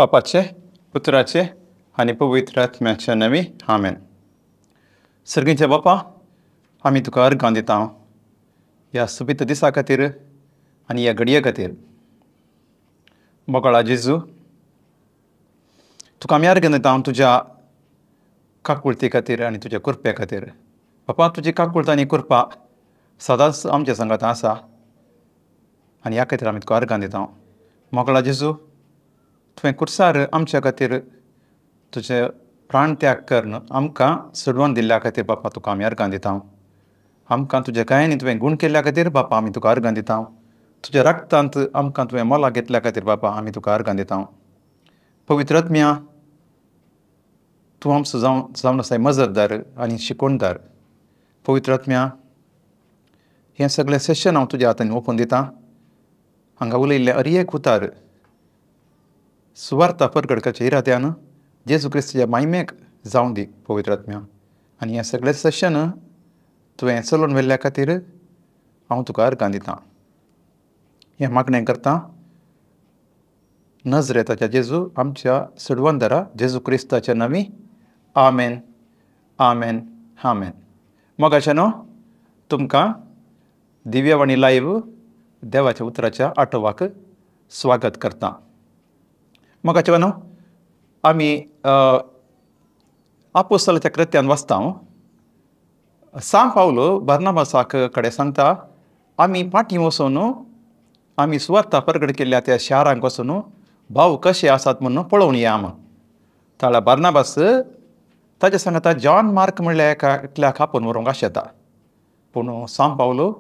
बापाचे, पुत्राचे आनी पवित्र आत्म्याचे नांवी आमेन. सर्गीचे बापा, आमी तुका अर्गां दिता ह्या सुबीत दिसा खातीर आनी ह्या घडये खातीर. मोगळा जेजू, तुका आमी अर्गां दिता तुज्या काकुळती खातीर आनी तुज्या कृपे खातीर. बापा, तुजी काकुळट आनी कृपा सदांच आमच्या संगत आसा आनी ह्या खातीर आमी तुका अर्गां दिता. मोगळा जेजू, तुवें कुर्सार आमच्या खातीर तुजे प्राण त्याग करून आमकां सोडवून दिल्ल्या खातीर बापा तुका आमी अर्गां दिता. आमकां तुज्या कायांनी तुवें गूण केल्ल्या खातीर बापा आमी तुका अर्गां दिता. तुज्या रक्तांत आमकां तुवें मोला घेतल्या खातीर बापा आमी तुका अर्गां दिता. पवित्र आत्म्या, तूं आमचो जावन आसाय मजतदार आनी शिकोणदार. पवित्र आत्म्या, हें सगळें सेशन हांव तुज्या हातांत ओपून दितां. हांगा उलयल्ले हर एक उतार सुवार्ता प्रगट करच्या इराद्यान जेजू क्रिस्ताच्या महिमेक जावं दी पवित्र आत्म्या. आनी हें सगळें सेशन तुवें चलोवन व्हेल्ल्या खातीर हांव तुका अर्गां दितां. हें मागणें करतां नजरेताच्या जेजू आमच्या सोडवणदारा जेजू क्रिस्ताच्या नांवी. आमेन, आमेन, आमेन. मोगाचेनो, तुमकां दिव्यवाणी लायव्ह देवाच्या उतराच्या आठवाक स्वागत करतां. मोगाचेनो, आमी आपोस्तलाच्या कृत्यान वाचता. सांत पावलो बार्नाबासाक कडेन सांगता, आमी फाटीं वचून आमी सुवार्ता प्रगट केल्ल्या त्या शारांक वचून भाव कशे आसात म्हणून पळोवन या म्हूण. ताळ्या बार्नाबास ताच्या सांगता जॉन मार्क म्हणल्या एकल्याक आपोवन व्हरूंक आशेता. पूण सांत पावलो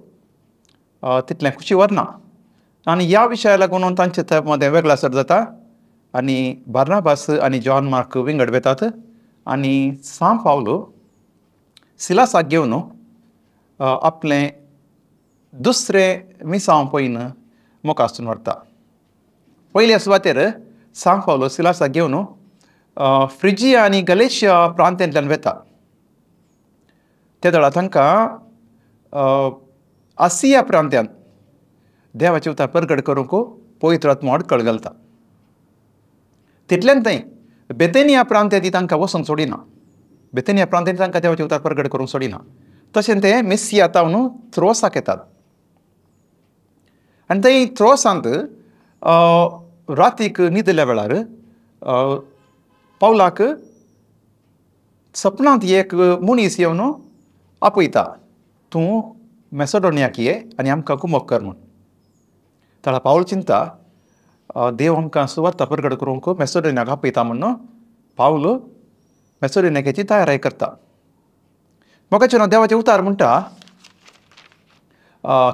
तितलें खुशी व्हरना आनी ह्या विशया लागून तांचे मदें वेगळासर जाता. आनी बार्नाबास आनी जॉन मार्क विंगड वेतात आनी सांत पावलो सिलासाक घेवन आपलें दुसरें मिसांव पयन मोकासून व्हरता. पयल्या सुवातेर सांत पावलो सिलासाक घेवन फ्रिजिया आनी गलेशिया प्रांतांतल्यान वेता. त्या वेळार तांकां आसिया प्रांतांत देवाचे उतार प्रगट करूंक पवित्र आत्मो अडकळ घालता. तितल्यान थंय बेतेनिया प्रांतांत तांकां वचूंक सोडिना. बेतेनिया प्रांतांत तांकां देवाचे उतार प्रगट करूंक सोडिना. तशें ते मिसिया तावन त्रोसाक येतात. आनी थंय त्रोसांत रातीक न्हिदल्या वेळार पावलाक सपनांत एक मनीस येवन आपयता, तूं मॅसेडोनियाक ये आनी आमकां कुमक कर म्हूण. ताळ्या पावल चिंता, देव आमकां सुवार्ता प्रगट करूंक मॅसेडोनियाक आपयता म्हणून पावल मॅसेडोनियाची तयारी करता. मोगाचेनो, देवाचें उतार म्हणटा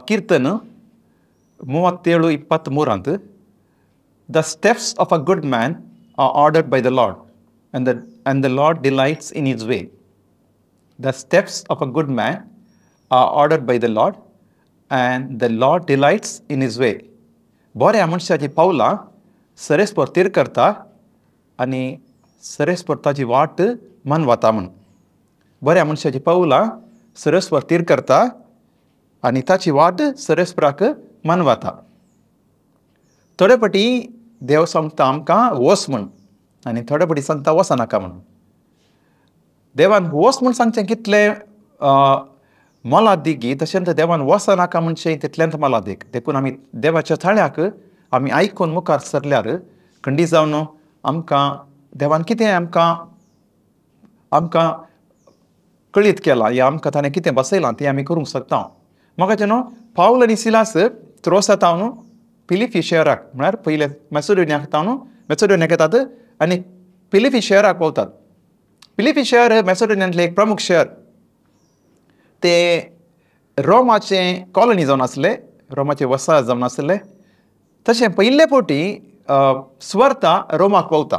कीर्तन 37:23 the steps of a good man are ordered by the lord and the Lord delights in his way. The steps of a good man are ordered by the Lord and the Lord delights in his way. बऱ्या मनशाची पावलां सरेस्पर तीर करता आनी सरेस्पर ताची वाट मन वता म्हूण. बऱ्या मनशाची पावलां सरेस्पर तीर करता आनी ताची वाट सरेस्पराक मन वता. थोडे फाटी देव सांगता आमकां वच म्हूण आनी थोडे फाटी सांगता वचनाका म्हणून. देवान वच म्हूण सांगचें कितलें मोलादीक तशेंच देवान वचनाका म्हणचें तितल्यांत मोलादीक. देखून आमी देवाच्या थळ्याक आमी आयकून मुखार सरल्यार खंडी जावन आमकां देवान कितें आमकां कळीत केलां या आमकां ताणें कितें बसयलां तें आमी करूंक शकता. म्हाका न्हू पावल आनी सिलास त्रोसा तावन फिलिपी शहराक म्हळ्यार पयले मॅसेडोनियाक येतात आनी फिलिपी शहराक पावतात. फिलिपी शहर मॅसेडोनियांतलें एक प्रमुख शहर. ते रोमाचें कॉलनी जावन आसलें, रोमाचें वसाहत जावन आसलें. तशें पयले फावटी सुवार्ता रोमाक पावता.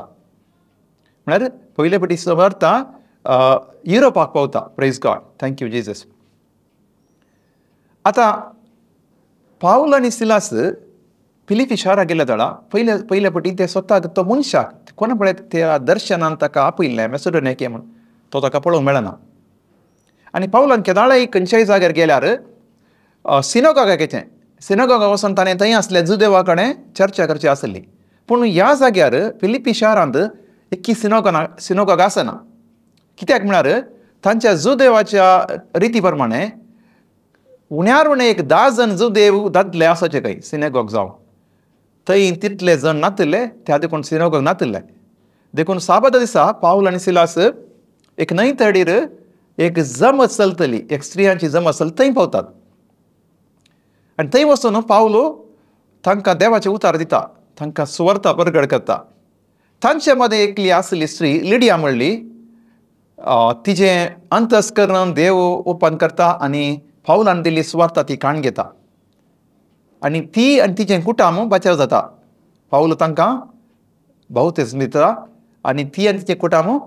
म्हळ्यार पयले फावटी सुवार्ता युरोपाक पावता. Praise God, thank you Jesus. आतां पावल आनी सिलास फिलिपी शाराक गेल्या वेळार पयले फावटी ते स्वताक तो मनशाक कोणा पळय त्या दर्शनान ताका आपयल्लें मॅसेडोनियाक ये म्हूण तो ताका पळोवंक मेळना. आनी पावलान केदाळाय खंयच्याय जाग्यार गेल्यार सिनोगॉगाक येचें. सिनोगॉगाक वचून ताणें थंय आसले जुदेवा कडेन चर्चा करची आसली. पूण ह्या जाग्यार फिलिपी शारांत एक्की सिनोगॉग आसना. कित्याक म्हळ्यार तांच्या जुदेवाच्या रिती प्रमाणे उण्यार उणें एक 10 जण जुदेव दादले आसाचे खंय सिनेगॉग जावं. थंय तितले जण नातले, त्या देखून सिनेगॉग नातले. देखून साबात दिसा पाऊल आनी सिलास एक न्हंय तडीर एक जमत चलतली, एक स्त्रियांची जमत चल थंय पावतात. आनी थंय वचून पावलो तांकां देवाचे उतार दिता, तांकां सुवार्ता प्रगट करता. तांचे मदें एकली आसली स्त्री लिडिया म्हणली, तिजें अंतस्करण देव ओपन करता आनी पावलान दिल्ली सुवार्ता ती काण घेता. आनी ती आनी तिचें कुटुंब बचाव जाता. पाऊल तांकां बावतेज दिता आनी ती आनी तिचें कुटुंब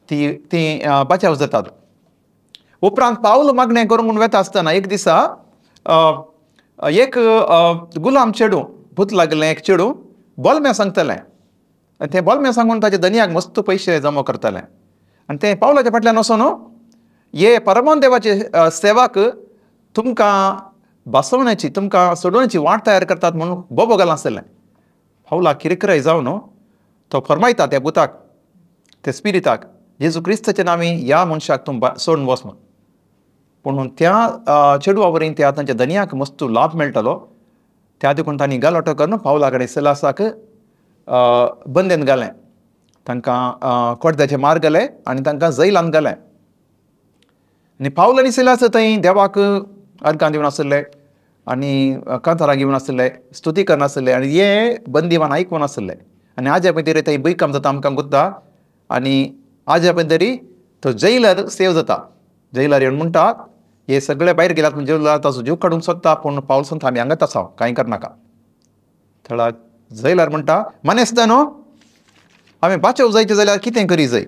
ती बचाव जातात. उपरांत पाऊल मागणें करूंक म्हूण वेता आसतना एक दिसा एक गुलाम चेडूं भूत लागलें एक चेडूं बोलमें सांगतलें. आनी तें बोलमें सांगून ताच्या धन्याक मस्त पयशे जमा करतलें. आनी तें पावलाच्या फाटल्यान वचून हे परमोन देवाचे सेवाक तुमकां बसवण्याची, तुमकां सोडोवण्याची वाट तयार करतात म्हणून बोबो घालनासलें. पावलाक किरकिराय जावन तो फरमायता त्या भुताक, त्या स्पिरिताक, जेजू क्रिस्ताच्या नांवी ह्या मनशाक तूं सोडून वच म्हूण. पूण त्या चेडवा वरवीं त्या तांच्या धन्याक मस्त लाभ मेळटलो. त्या देखून तांणी गालोटो करून पावला कडेन सिलासाक बंदेन घालें, तांकां कोड्याचे मार घाले आनी तांकां जैलांत घालें. आनी पाऊल आनी सिलास थंय देवाक अर्गां दिवन आसले आनी कांतारां घेवन आसले, स्तुती करनासले आनी हे बंदिवान आयकून आसले. आनी आज्या पय तरी थंय बैकाम जाता आमकां गुत्ता. आनी आज्या पय तरी तो जैलर सेव जाता. जैलर येवन म्हणटा हे सगळे भायर गेल्यात म्हणजे ताचो जीव काडूंक सोदता, पूण पावल सांगता आमी हांगाच आसा, कांय करनाका. थळा जैलर म्हणटा मानेस्ता न्हू, हांवें बाचव जायचें जाल्यार कितें करी जाय.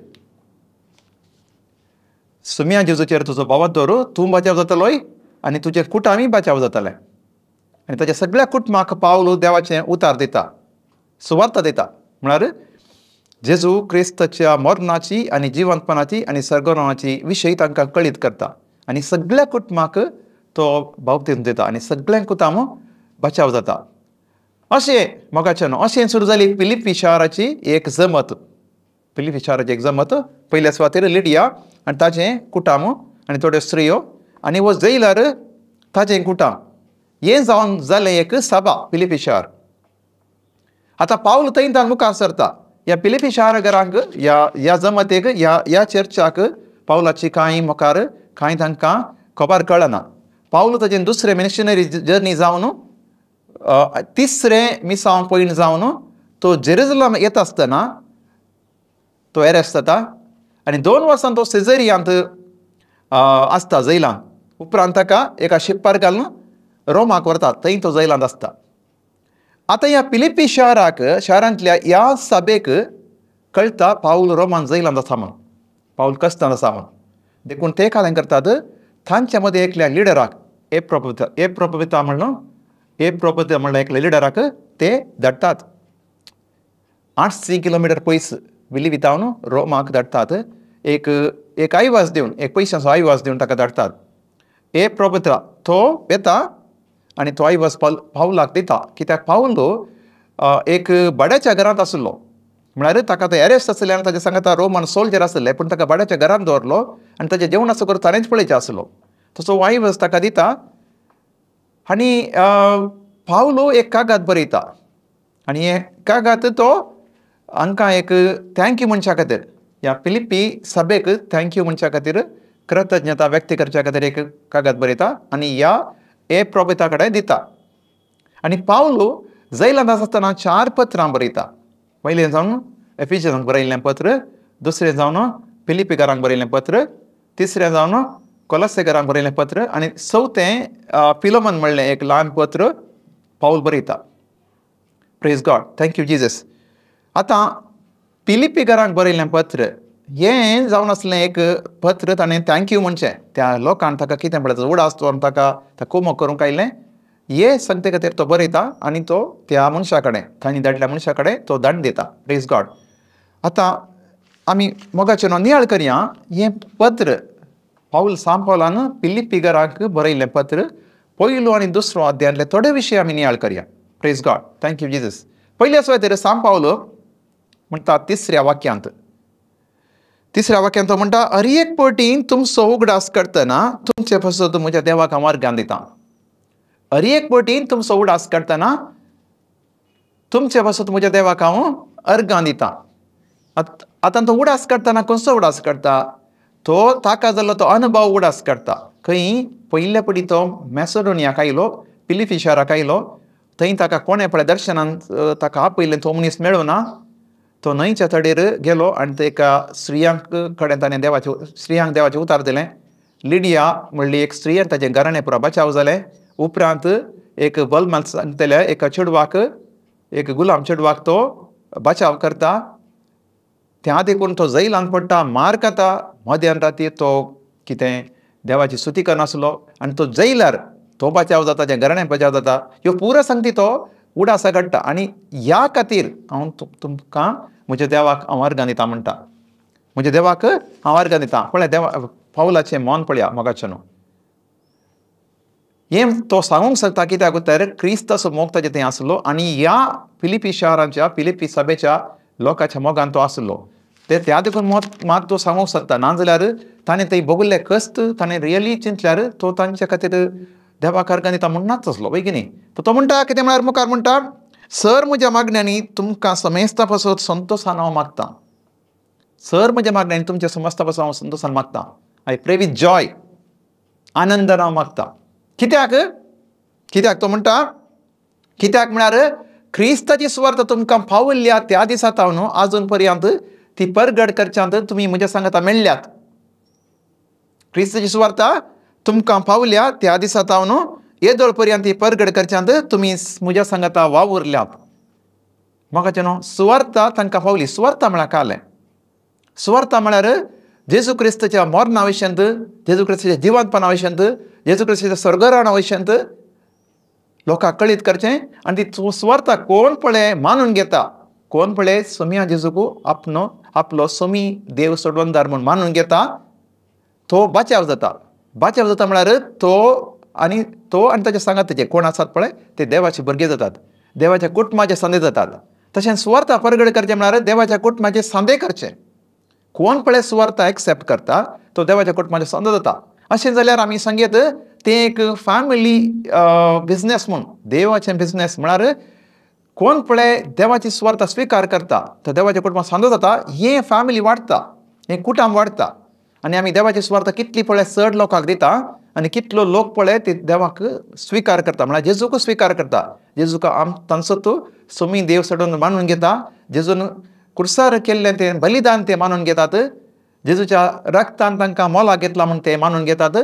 सुम्या जेजूचेर तुजो बोवाद दवर, तूं बचाव जातलोय आनी तुजें कुटुंबय बचाव जातलें. आनी ताच्या सगळ्या कुटुंबाक पावल देवाचें उतार दिता, सुवार्ता दिता. म्हळ्यार जेजू क्रिस्ताच्या मरणाची आनी जिवंतपणाची आनी सर्गोरणाची विशय तांकां कळीत करता. आनी सगळ्या कुटुंबाक तो बावतीन दिता आनी सगळ्यां कुटुंब बचाव जाता. अशें मोगाचें न्हू, अशें सुरू जाली फिलिपी शाराची एक जमत. फिलिपी शाराची एक जमत. पयल्या सुवातेर लिडिया आनी ताचें कुटुंब आनी थोड्यो स्त्रियो आनी वो जैलर ताचें कुटुंब. हें जावन जालें एक सभा फिलिपी शार. आतां पावल थंय मुखार सरता. ह्या फिलिपी शारागारांक ह्या जमतेक ह्या चर्चाक पावलाची कांय मुखार कांय तांकां खबर कळना. पावल ताचें दुसरें मिशनरी जर्नी जावन तिसरें मिसांव पयलीं जावन तो जेरुसलेम येता आसतना तो एरेस्ट जाता आनी 2 वर्सां तो सिझेरियांत आसता जैलांत. उपरांत ताका एका शिप्पार घालून रोमाक व्हरतात, थंय तो जैलांत आसता. आतां ह्या फिलिपी शारांतल्या ह्या सभेक कळटा पाऊल रोमान जैलांत आसा म्हूण, पाऊल कश्टांत आसा म्हूण. देखून ते कांय करतात तांच्या मदें एकल्या लिडराक एप्रोपिता म्हणलं एकल्या लिडराक ते धाडटात. 800 किलोमिटर पयस विलिवितावन रोमाक धाडटात. एक आयवास दिवन, एक पयशांचो आयवास दिवन ताका धाडटात. एप्रोपिता तो येता आनी तो आयवास पावलाक दिता. कित्याक पावलो एक भाड्याच्या घरांत आसलो. म्हळ्यार ताका तो एरेस्ट आसले आनी ताच्या सांगाता रोमन सोल्जर आसले, पूण ताका भाड्याच्या घरांत दवरलो आनी ताचें जेवणाचो कर ताणेंच पळयचें आसलो. तसो आयवास ताका दिता आनी पावलो एक कागाद बरयता आनी हे कागाद तो हांकां एक थँक्यू म्हणच्या खातीर, ह्या फिलिपी सभेक थँक्यू म्हणच्या खातीर, कृतज्ञता व्यक्त करच्या खातीर एक कागाद बरयता आनी ह्या एप्रोपिता कडेन दिता. आनी पावलो जैलांत आसतना 4 पत्रां बरयता. पयलें जावन एफिसियन्सांक बरयल्लें पत्र, दुसरें जावन फिलिपिकारांक बरयल्लें पत्र, तिसरें जावन कोलोसेकारांक बरयल्लें पत्र आनी चवथें फिलोमन म्हणलें एक ल्हान पत्र पाऊल बरयता. Praise God, thank you Jesus. आतां फिलिपिकारांक बरयल्लें पत्र हें जावन आसलें एक पत्र ताणें थँक्यू म्हणचें. त्या लोकांक ताका कितें म्हणटा उडास दवरून ताका कुमक करूंक आयलें हे सांगते खातीर तो बरयता आनी तो त्या मनशा कडेन, तांणी धाडल्या मनशा कडेन तो दंड दिता. Praise God. आतां आमी मोगाचें नियाळ करया हें पत्र पाऊल सांपावलान फिलिपिकारांक बरयल्लें पत्र पयलो आनी दुसरो अध्यायांतले थोडे विशय आमी नियाळ करया. Praise God, thank you Jesus. पयल्या सुवातेर सांग पावलो म्हणटा तिसऱ्या वाक्यांत तो म्हणटा हर एक पटीन तुमचो उगडास करतना तुमचे पासून म्हज्या देवाक हांव अर्गां दितां. हर एक पटीन तुमचो उगडास करतना तुमचे पासून म्हज्या देवाक हांव अर्गां दितां. आतां तो उडास करतना कसो उडास करता? तो ताका जाल्लो तो अनुभव उडास करता. खंय पयल्या पडी तो मॅसेडोनियाक आयलो, फिलिपी शाराक आयलो. थंय ताका कोणें पळय दर्शनान ताका आपयलें, तो मनीस मेळ्ळो ना. तो न्हंयच्या तडेर गेलो आनी ते एका स्त्रियांक कडेन ताणें स्त्रियांक देवाचें उतार दिलें. लिडिया म्हणली एक स्त्री आनी ताचें घराणें पुरो बचाव जालें. उपरांत एक बल्माल सांगतले एका चेडवाक, एक गुलाम चेडवाक तो बचाव करता. त्या देखून तो जैलांत पडटा, मार खाता. मध्यान राती तो कितें देवाची स्तुती करनासलो आनी तो जैलार तो बचाव जाता, ताचें घराणें बचाव जाता. ह्यो पुरो सांगती तो उडासा घडटा. आनी ह्या खातीर हांव तुमकां म्हज्या देवाक हांव अर्गां दितां म्हणटा. म्हज्या देवाक हांव अर्गां दितां. पळय देवा पावलाचें मोन पळया मोगाचें न्हू. हें तो सांगूंक शकता कित्याक तर क्रिस्ताचो मोग ताचे थंय आसलो आनी ह्या फिलिपी शाराच्या फिलिपी सभेच्या लोकांच्या मोगान तो आसलो. त्या देखून मात तो सांगूंक शकता. नाजाल्यार ताणें थंय भोगल्लें कश्ट ताणें रियली चिंतल्यार तो तांचे खातीर देवाक अर्गां दिता म्हणनाच आसलो पळय की न्ही. तो म्हणटा कितें म्हळ्यार मुखार म्हणटा, सर म्हज्या मागण्यांनी तुमकां समेस्ता पासून संतोशान हांव मागतां. सर म्हज्या मागण्यांनी तुमच्या समस्ता पासून हांव संतोशान मागतां. आय प्रे विथ जॉय, आनंदान हांव मागतां. कित्याक तो म्हणटा, कित्याक म्हळ्यार क्रिस्ताची सुवार्थ तुमकां पावयल्या त्या दिसांत हांव न्हू आजून पर्यंत ती परगट करच्यांत तुमी म्हज्या सांगाता मेळ्ळ्यात. क्रिस्ताची सुवार्थ तुमकां पावल्या त्या दिसांत हांव न्हू येदोळ पर्यंत ही परगट करच्यांत तुमी म्हज्या सांगाता वावुरल्यात. म्हाका न्हू सुवार्थ तांकां पावली. सुवार्थ म्हळ्यार कालें. सुवार्थ म्हळ्यार जेजू क्रिस्ताच्या मरणा विशयंत, जेजू क्रिस्ताच्या जिवंतपणा विशयंत, जेजू क्रिस्ताच्या स्वर्गरावणा विशयंत लोकांक कळीत करचें. आनी ती सुवार्थ कोण पळय मानून घेता, कोण पळय सोम्या जेजूक आपलो सोमी देव सोडवणदार म्हूण मानून घेता, तो बचाव जाता. बचाव जाता म्हळ्यार तो आनी ताचे सांगाताचे कोण आसात पळय ते देवाचे भुरगे जातात, देवाच्या कुटुंबाचे सांदे जातात. तशें सुवार्थ परगट करचें म्हळ्यार देवाच्या कुटुंबाचे सांदे करचे. कोण पळय सुवार्थ एक्सेप्ट करता तो देवाच्या कुटुंबाचे सांदो जाता. अशें जाल्यार आमी सांगीत तें एक फॅमिली बिझनेस म्हूण, देवाचें बिझनेस म्हळ्यार कोण पळय देवाची सुवार्थ स्विकार करता तो देवाच्या कुटुंबाक सांदो जाता. हें फॅमिली वाडटा, हें कुटुंब वाडटा. आनी आमी देवाची सुवार्थ कितली पळय चड लोकांक दिता आनी कितलो लोक पळय ते देवाक स्विकार करता म्हळ्यार जेजूक स्विकार करता. जेजूक तांचो सोमी देव सोडून मानून घेता. जेजून क्रुसार केल्लें तें बलिदान ते मानून घेतात. जेजूच्या रक्तान तांकां मोलाक घेतला म्हूण ते मानून घेतात.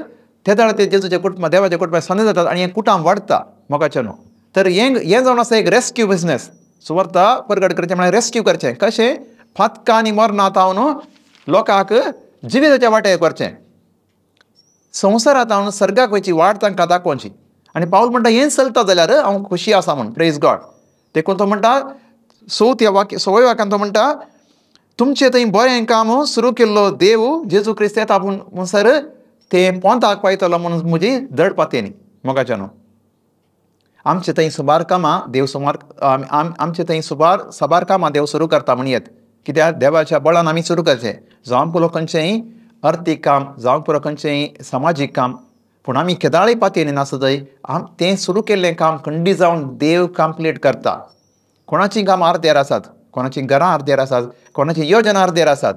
ते दाळ ते जेजूच्या कुटुंब देवाच्या कुटुंबाक सांदे जातात आनी हें कुटुंब वाडटा मोगाचें न्हू. तर हें जावन आसा एक रेस्क्यू बिझनेस. सुवार्थ परगट करचें म्हळ्यार रेस्क्यू करचें. कशें फातकां आनी मरणांत हांव न्हू लोकांक जिविताच्या वाटेर व्हरचें. संवसारांत हांव सर्गाक वयची वाट तांकां दाखोवची. आनी पावल म्हणटा हें चलता जाल्यार हांव खुशी आसा म्हूण. Praise God. देखून तो म्हणटा 6व्या वाक्यान तो म्हणटा तुमचें थंय बरें काम सुरू केल्लो देव जेजू क्रिस्त येता म्हणसर तें पोंताक पावयतलो म्हणून म्हजी धड पातेनी मोगाचें न्हू. आमचे थंय सुबार कामां देव आमचे थंय साबार कामां देव सुरू करता म्हण येत. कित्याक देवाच्या बळान आमी सुरू करचें. जावं पुरो खंयचेंय अर्थीक काम, जावं पुरो खंयचेंय समाजीक काम, पूण आमी केदाळी पातयेनी नासत तें सुरू केल्लें काम खंडी जावन देव कंप्लीट करता. कोणाचीं कामां अर्देर आसात, कोणाचीं घरां अर्देर आसात, कोणाची योजना अर्देर आसात,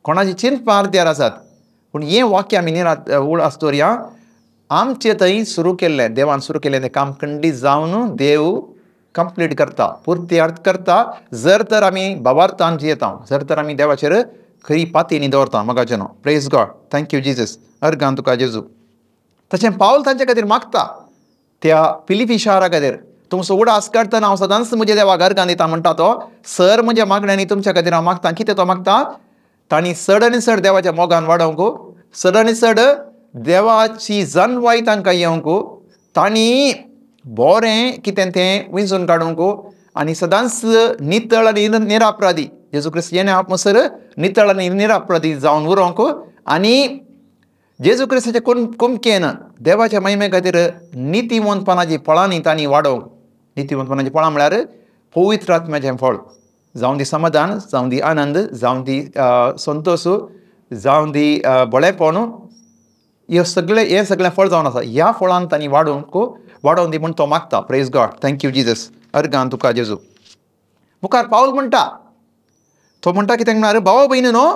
कोणाची चिंतपां अर्देर आसात. पूण हें वाक्य आमी उडास दवरया. आमचे थंय सुरू केल्लें देवान सुरू केल्लें तें काम खंडी जावन देव कंप्लीट करता, पुर्ती अर्थ करता. जर तर आमी भावार्थान जियेता, जर तर आमी देवाचेर खरी पातयेनी दवरता मोगाचें न्हू. Praise God. Thank you Jesus. अर्गां तुका जेजू. तशें पावल तांचे खातीर मागता त्या फिलिपी शारा खातीर. तुमचो उडास करतना हांव सदांच म्हज्या देवाक अर्गां दिता म्हणटा तो. सर म्हज्या मागण्यांनी तुमच्या खातीर हांव मागतां. कितें तो मागता? तांणी चड आनी चड देवाच्या मोगान वाडोवंक, चड आनी चड देवाची जन्मवाय तांकां येवंक, तांणी बरें कितें तें विंचून काडूंक आनी सदांच नितळ आनी निरापराधी जेजू क्रिस्त येणे म्हणसर नितळ आनी निरापराधी जावन उरोवंक आनी जेजू क्रिस्ताच्या कुमकेन देवाच्या महिमे खातीर नितीवंतपणाची फळांनी तांणी वाडोवंक. नितीवंतपणाची फळां म्हळ्यार पवित्र आत्म्याचें फळ जावं दी समाधान, जावं दी आनंद, जावं दी संतोष, जावं दी बळेपण, हे सगळें फळ जावन आसा. ह्या फळान तांणी वाडोवन दी म्हूण तो मागता. Praise God. Thank you Jesus. अर्गां तुका जेजू. मुखार पावल म्हणटा, तो म्हणटा कितें म्हणल्यार, भाव भयणीनो,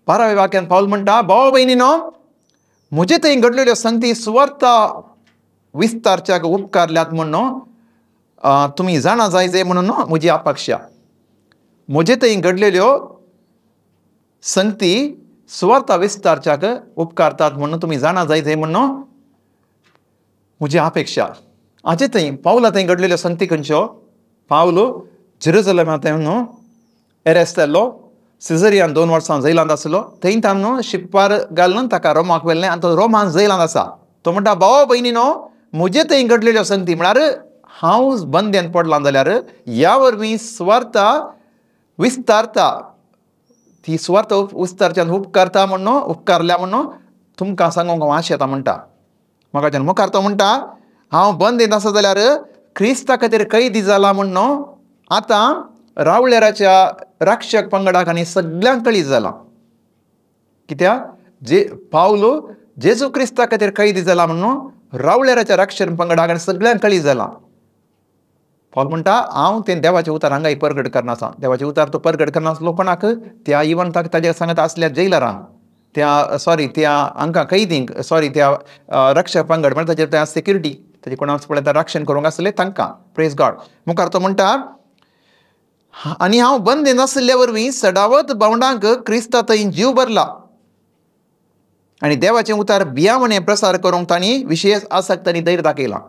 12व्या वाक्यान पावल म्हणटा, भाव भयणीनो, म्हजे थंय घडलेल्यो संगती सुवार्ता विस्तारच्याक उपकारल्यात म्हणून तुमी जाणा जायचे म्हणून म्हजी अपेक्षा. म्हजे थंय घडलेल्यो संगती सुवार्ता विस्तारच्याक उपकारतात म्हणून तुमी जाणा जायचे म्हणून म्हजी अपेक्षा. हाजे थंय पावला थंय घडलेल्यो संगती खंयच्यो? पावलो जेरुसलेमांतल्यान एरेस्तेल्लो सिझरियान 2 वर्सां जैलांत आसलो. थंय ताणें शिप्पार घालून ताका रोमाक व्हेल्लें आनी तो रोमान जैलांत आसा. तो म्हणटा, भाव भयणीनो, म्हजे थंय घडलेल्यो संगती म्हळ्यार हांव बंदेन पडलां जाल्यार ह्या वरवीं सुवार्ता विस्तारता, ती सुवार्ता विस्तारच्यान उपकारता म्हणून उपकारल्या म्हणून तुमकां सांगूंक हांव आशेता म्हणटा. म्हाका मुखार तो म्हणटा, हांव बंदेंत आसा जाल्यार क्रिस्ता खातीर कैदी जाला म्हणून आतां रावळेराच्या रक्षक पंगडाक आनी सगळ्यांक कळीत जाला. कित्याक पावलो जेजू क्रिस्ता खातीर कैदी जाला म्हणून रावळेराच्या रक्षक पंगडाक आनी सगळ्यांक कळीत जाला. पावल म्हणटा, हांव तें देवाचें उतार हांगा परगट करनासा. देवाचें उतार तो परगट करनासलो कोणाक? त्या इवंताक ताजे सांगत आसल्या जैलरांक, त्या हांकां कैदींक, त्या रक्षक पंगड म्हणजे ताजेर त्या सेक्युरिटी, ताजे कोणाक पळयता रक्षण करूंक आसले तांकां. Praise God. मुखार तो म्हणटा, आनी हांव बंदेन आसले वरवीं सडावत भावंडांक क्रिस्ता थंय जीव भरला आनी देवाचें उतार भियावणे प्रसार करूंक तांणी विशेश आसक्त आनी धैर्य दाखयलां.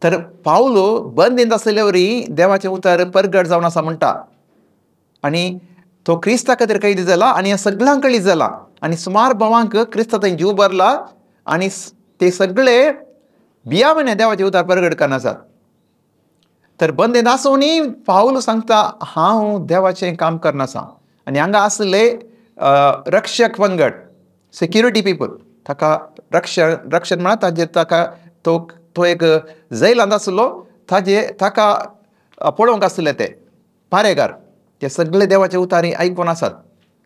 तर पावलो बंदेंत आसले वरवीं देवाचें उतार परगट जावन आसा म्हणटा. आनी तो क्रिस्ता खातीर कैदी जाला आनी ह्या सगळ्यांक कळीत जाला. आनी सुमार भावांक क्रिस्ता थंय जीव भरला आनी ते सगळे भियावणे देवाचें उतार परगट करनासात. तर बंदेंत आसूनय पावलो सांगता, हांव देवाचें काम करनासा. आनी हांगा आसले रक्षक पंगड, सेक्युरिटी पीपल, ताका रक्षण म्हळ्यार ताजेर ताका तो एक जैलांत आसलो, ताका पळोवंक आसले ते पारेकार, ते सगळे देवाचे उतार आयकून आसात.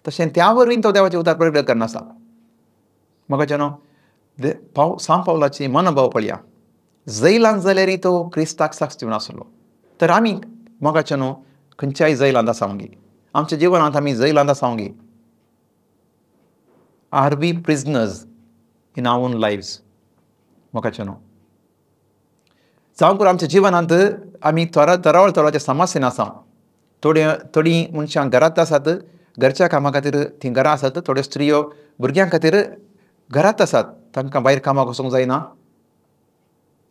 तशें त्या वरवीं तो देवाचें उतार परगट करनासा. म्हाका न्हू सांव पावलाची मनोभाव पळया. जैलांत जाल्यारय तो क्रिस्ताक साक्ष दिवन आसलो. तर आमी मोगाचे न्हू खंयच्याय जैलांत आसांगी, आमच्या जिवनांत आमी जैलांत आसांगी. Are we prisoners in our own lives? मोगाचे न्हू जावं करून आमच्या जिवनांत आमी तरावळचे समस्येन आसा. थोडीं मनशां घरांत आसात, घरच्या कामा खातीर तीं घरां आसात. थोड्यो स्त्रियो भुरग्यां खातीर घरांत आसात, तांकां भायर कामाक वचूंक जायना.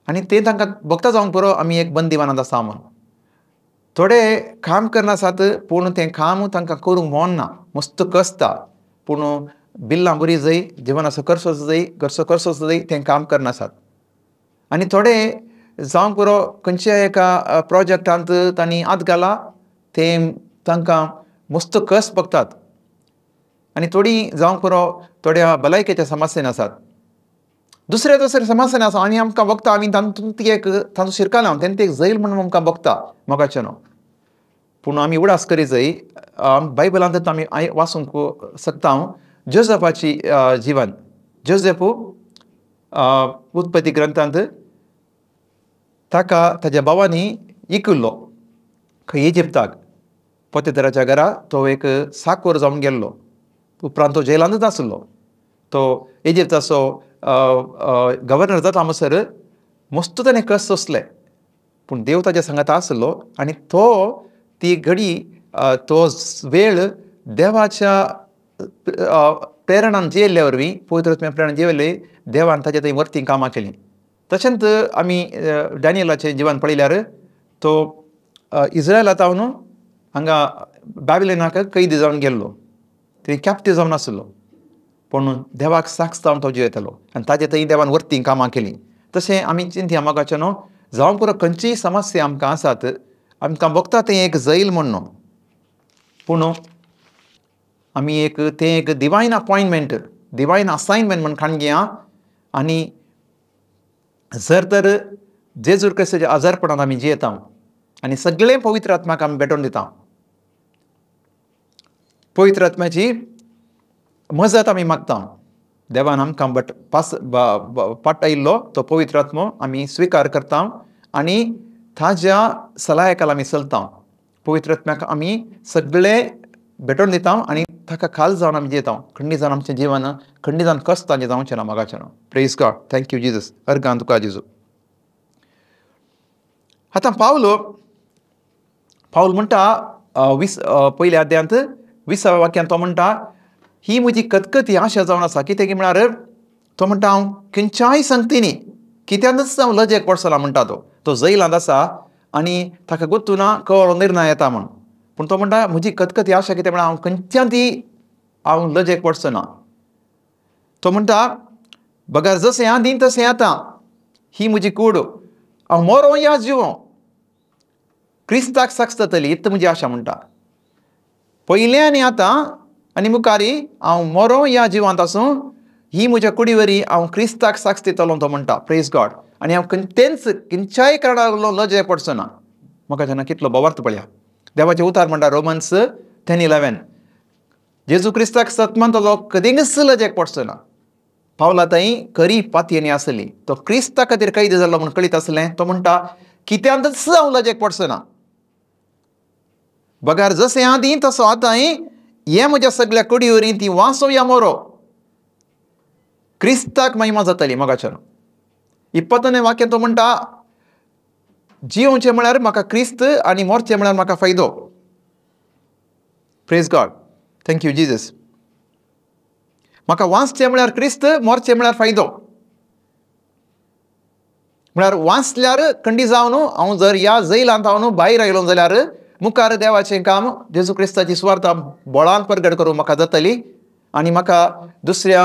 आनी तें तांकां भोगता जावंक पुरो आमी एक बंदिवानांत आसा म्हूण. थोडे काम करनासात, पूण तें काम तांकां करूंक मेळना, मस्त कसता. पूण बिल्लां बरीं जाय, जिवनाचो खर्चो जाय, घरचो खर्चो जाय, तें काम करनासात. आनी थोडे जावंक पुरो खंयच्याय एका प्रोजेक्टांत तांणी हात घाला, तें तांकां मस्त कस भोगतात. आनी थोडीं जावंक पुरो थोड्या भलायकेच्या समस्येन आसात, दुसरे समस्येन आसा. आनी आमकां भोगता आमी तातूंत शिरकाले हांव, तेन्ना एक जैल म्हणून आमकां भोगता मोगाचें न्हू. पूण आमी उडास करी जाय. बायबलांत आमी वाचूंक शकता हांव जोसेफाची जिवन. जोसेफ उत्पत्ती ग्रंथांत ताका ताच्या भावांनी इकल्लो खंय इजिप्ताक. पोतेफराच्या घरा तो एक साकोर जावन गेल्लो. उपरांत तो जेलांतच आसलो. तो इजिप्ताचो गव्हर्नर जाता म्हणसर मस्त ताणें कस सोंसले. पूण देव ताच्या सांगात आसलो आनी ती घडी तो वेळ देवाच्या प्रेरणान जियेल्ल्या वरवीं, पवित्र आत्म्या प्रेरणान जियेले, देवान ताच्या थंय वर्ती कामां केलीं. तशेंच आमी डॅनियलाचें जिवन पळयल्यार तो इस्रायलांत न्हू हांगा बॅबिलोनाक कैदी जावन गेल्लो. थंय कॅप्टीव जावन आसलो, पूण देवाक साक्ष जावन तो जियेतालो आनी ताजे थंय देवान वर्ती कामां केलीं. तशें आमी चिंतया मोगाचें न्हू, जावं पुरो खंयचीय समस्या आमकां आसात, आमकां भोगता तें एक जैल म्हूण न्हू, पूण आमी तें एक डिवायन अपॉयंटमेंट, डिवायन असायनमेंट म्हूण खाण घेया. आनी जर तर जेजू क्रिस्ताच्या आजारपणांत आमी जियेता, आनी सगळें पवित्र आत्म्याक आमी भेटोवन दिता. पवित्र आत्म्याची मजत आमी मागता. देवान आमकां पाठयिल्लो तो पवित्र आत्मो आमी स्विकार करता आनी ताज्या सलायकाल आमी चलता. पवित्र आत्म्याक आमी सगळें भेटोवन दिता आनी ताका खाल जावन आमी जियेता. खंडी जावन आमचें जिवन खंडी जावन कस्ताचें जावचें ना मोगाचें ना. Praise God. Thank you Jesus. अर्गां तुका जेजू. आतां पावल म्हणटा पयल्या अध्यायांत 20व्या वाक्यांत तो म्हणटा ही म्हजी कतकती आशा जावन आसा. कितें की म्हळ्यार तो म्हणटा हांव खंयच्याय संगतींनी कित्यानच हांव लजेक पडसना म्हणटा. तो जैलांत आसा आनी ताका गोत्तू ना कळो निर्णय येता म्हूण. पूण तो म्हणटा म्हजी कतकती आशा कितें म्हळ्यार हांव खंयच्यानय हांव लजेक पडसना. तो म्हणटा बगार जशें आदीं तशें आतां ही म्हजी कूड हांव मोरो या जिवो क्रिस्ताक सागतली इत्त म्हजी आशा म्हणटा. पयलें आनी आतां आनी मुखारी हांव मोरो या जिवांत आसूं ही म्हज्या कुडीवरी हांव क्रिस्ताक साक्ष दितलो तो म्हणटा. Praise God. आनी हांव खंयच्याय कारणाक लजेक पडसना. म्हाका जेन्ना कितलो बोवार्थ पळया. देवाचें उतार म्हणटा रोमन्स 10:11 जेजू क्रिस्ताक सतमानतलो कधीच लजेक पडसना. पावला थंय खरी पातयेनी आसली. तो क्रिस्ता खातीर कैद जाल्लो म्हूण कळीत आसलें. तो म्हणटा कित्यानच हांव लजेक पडसना. बगार जशें आदीं तसो आतांय हे म्हज्या सगळ्या कुडीवरी ती वासो या मोरो क्रिस्ताक महिमा जातली मोगाच्यान. 20वें वाक्यांत तो म्हणटा जिवचें म्हळ्यार म्हाका क्रिस्त आनी मोरचें म्हळ्यार म्हाका फायदो. Praise God. Thank you Jesus. म्हाका वाचचें म्हळ्यार क्रिस्त मोरचें म्हळ्यार फायदो. म्हळ्यार वाचल्यार खंडी जावन हांव जर ह्या जैलांत हांव भायर आयलो जाल्यार मुखार देवाचें काम जेजू क्रिस्ताची स्वार्थ बोळान परगट करूंक म्हाका जातली आनी म्हाका दुसऱ्या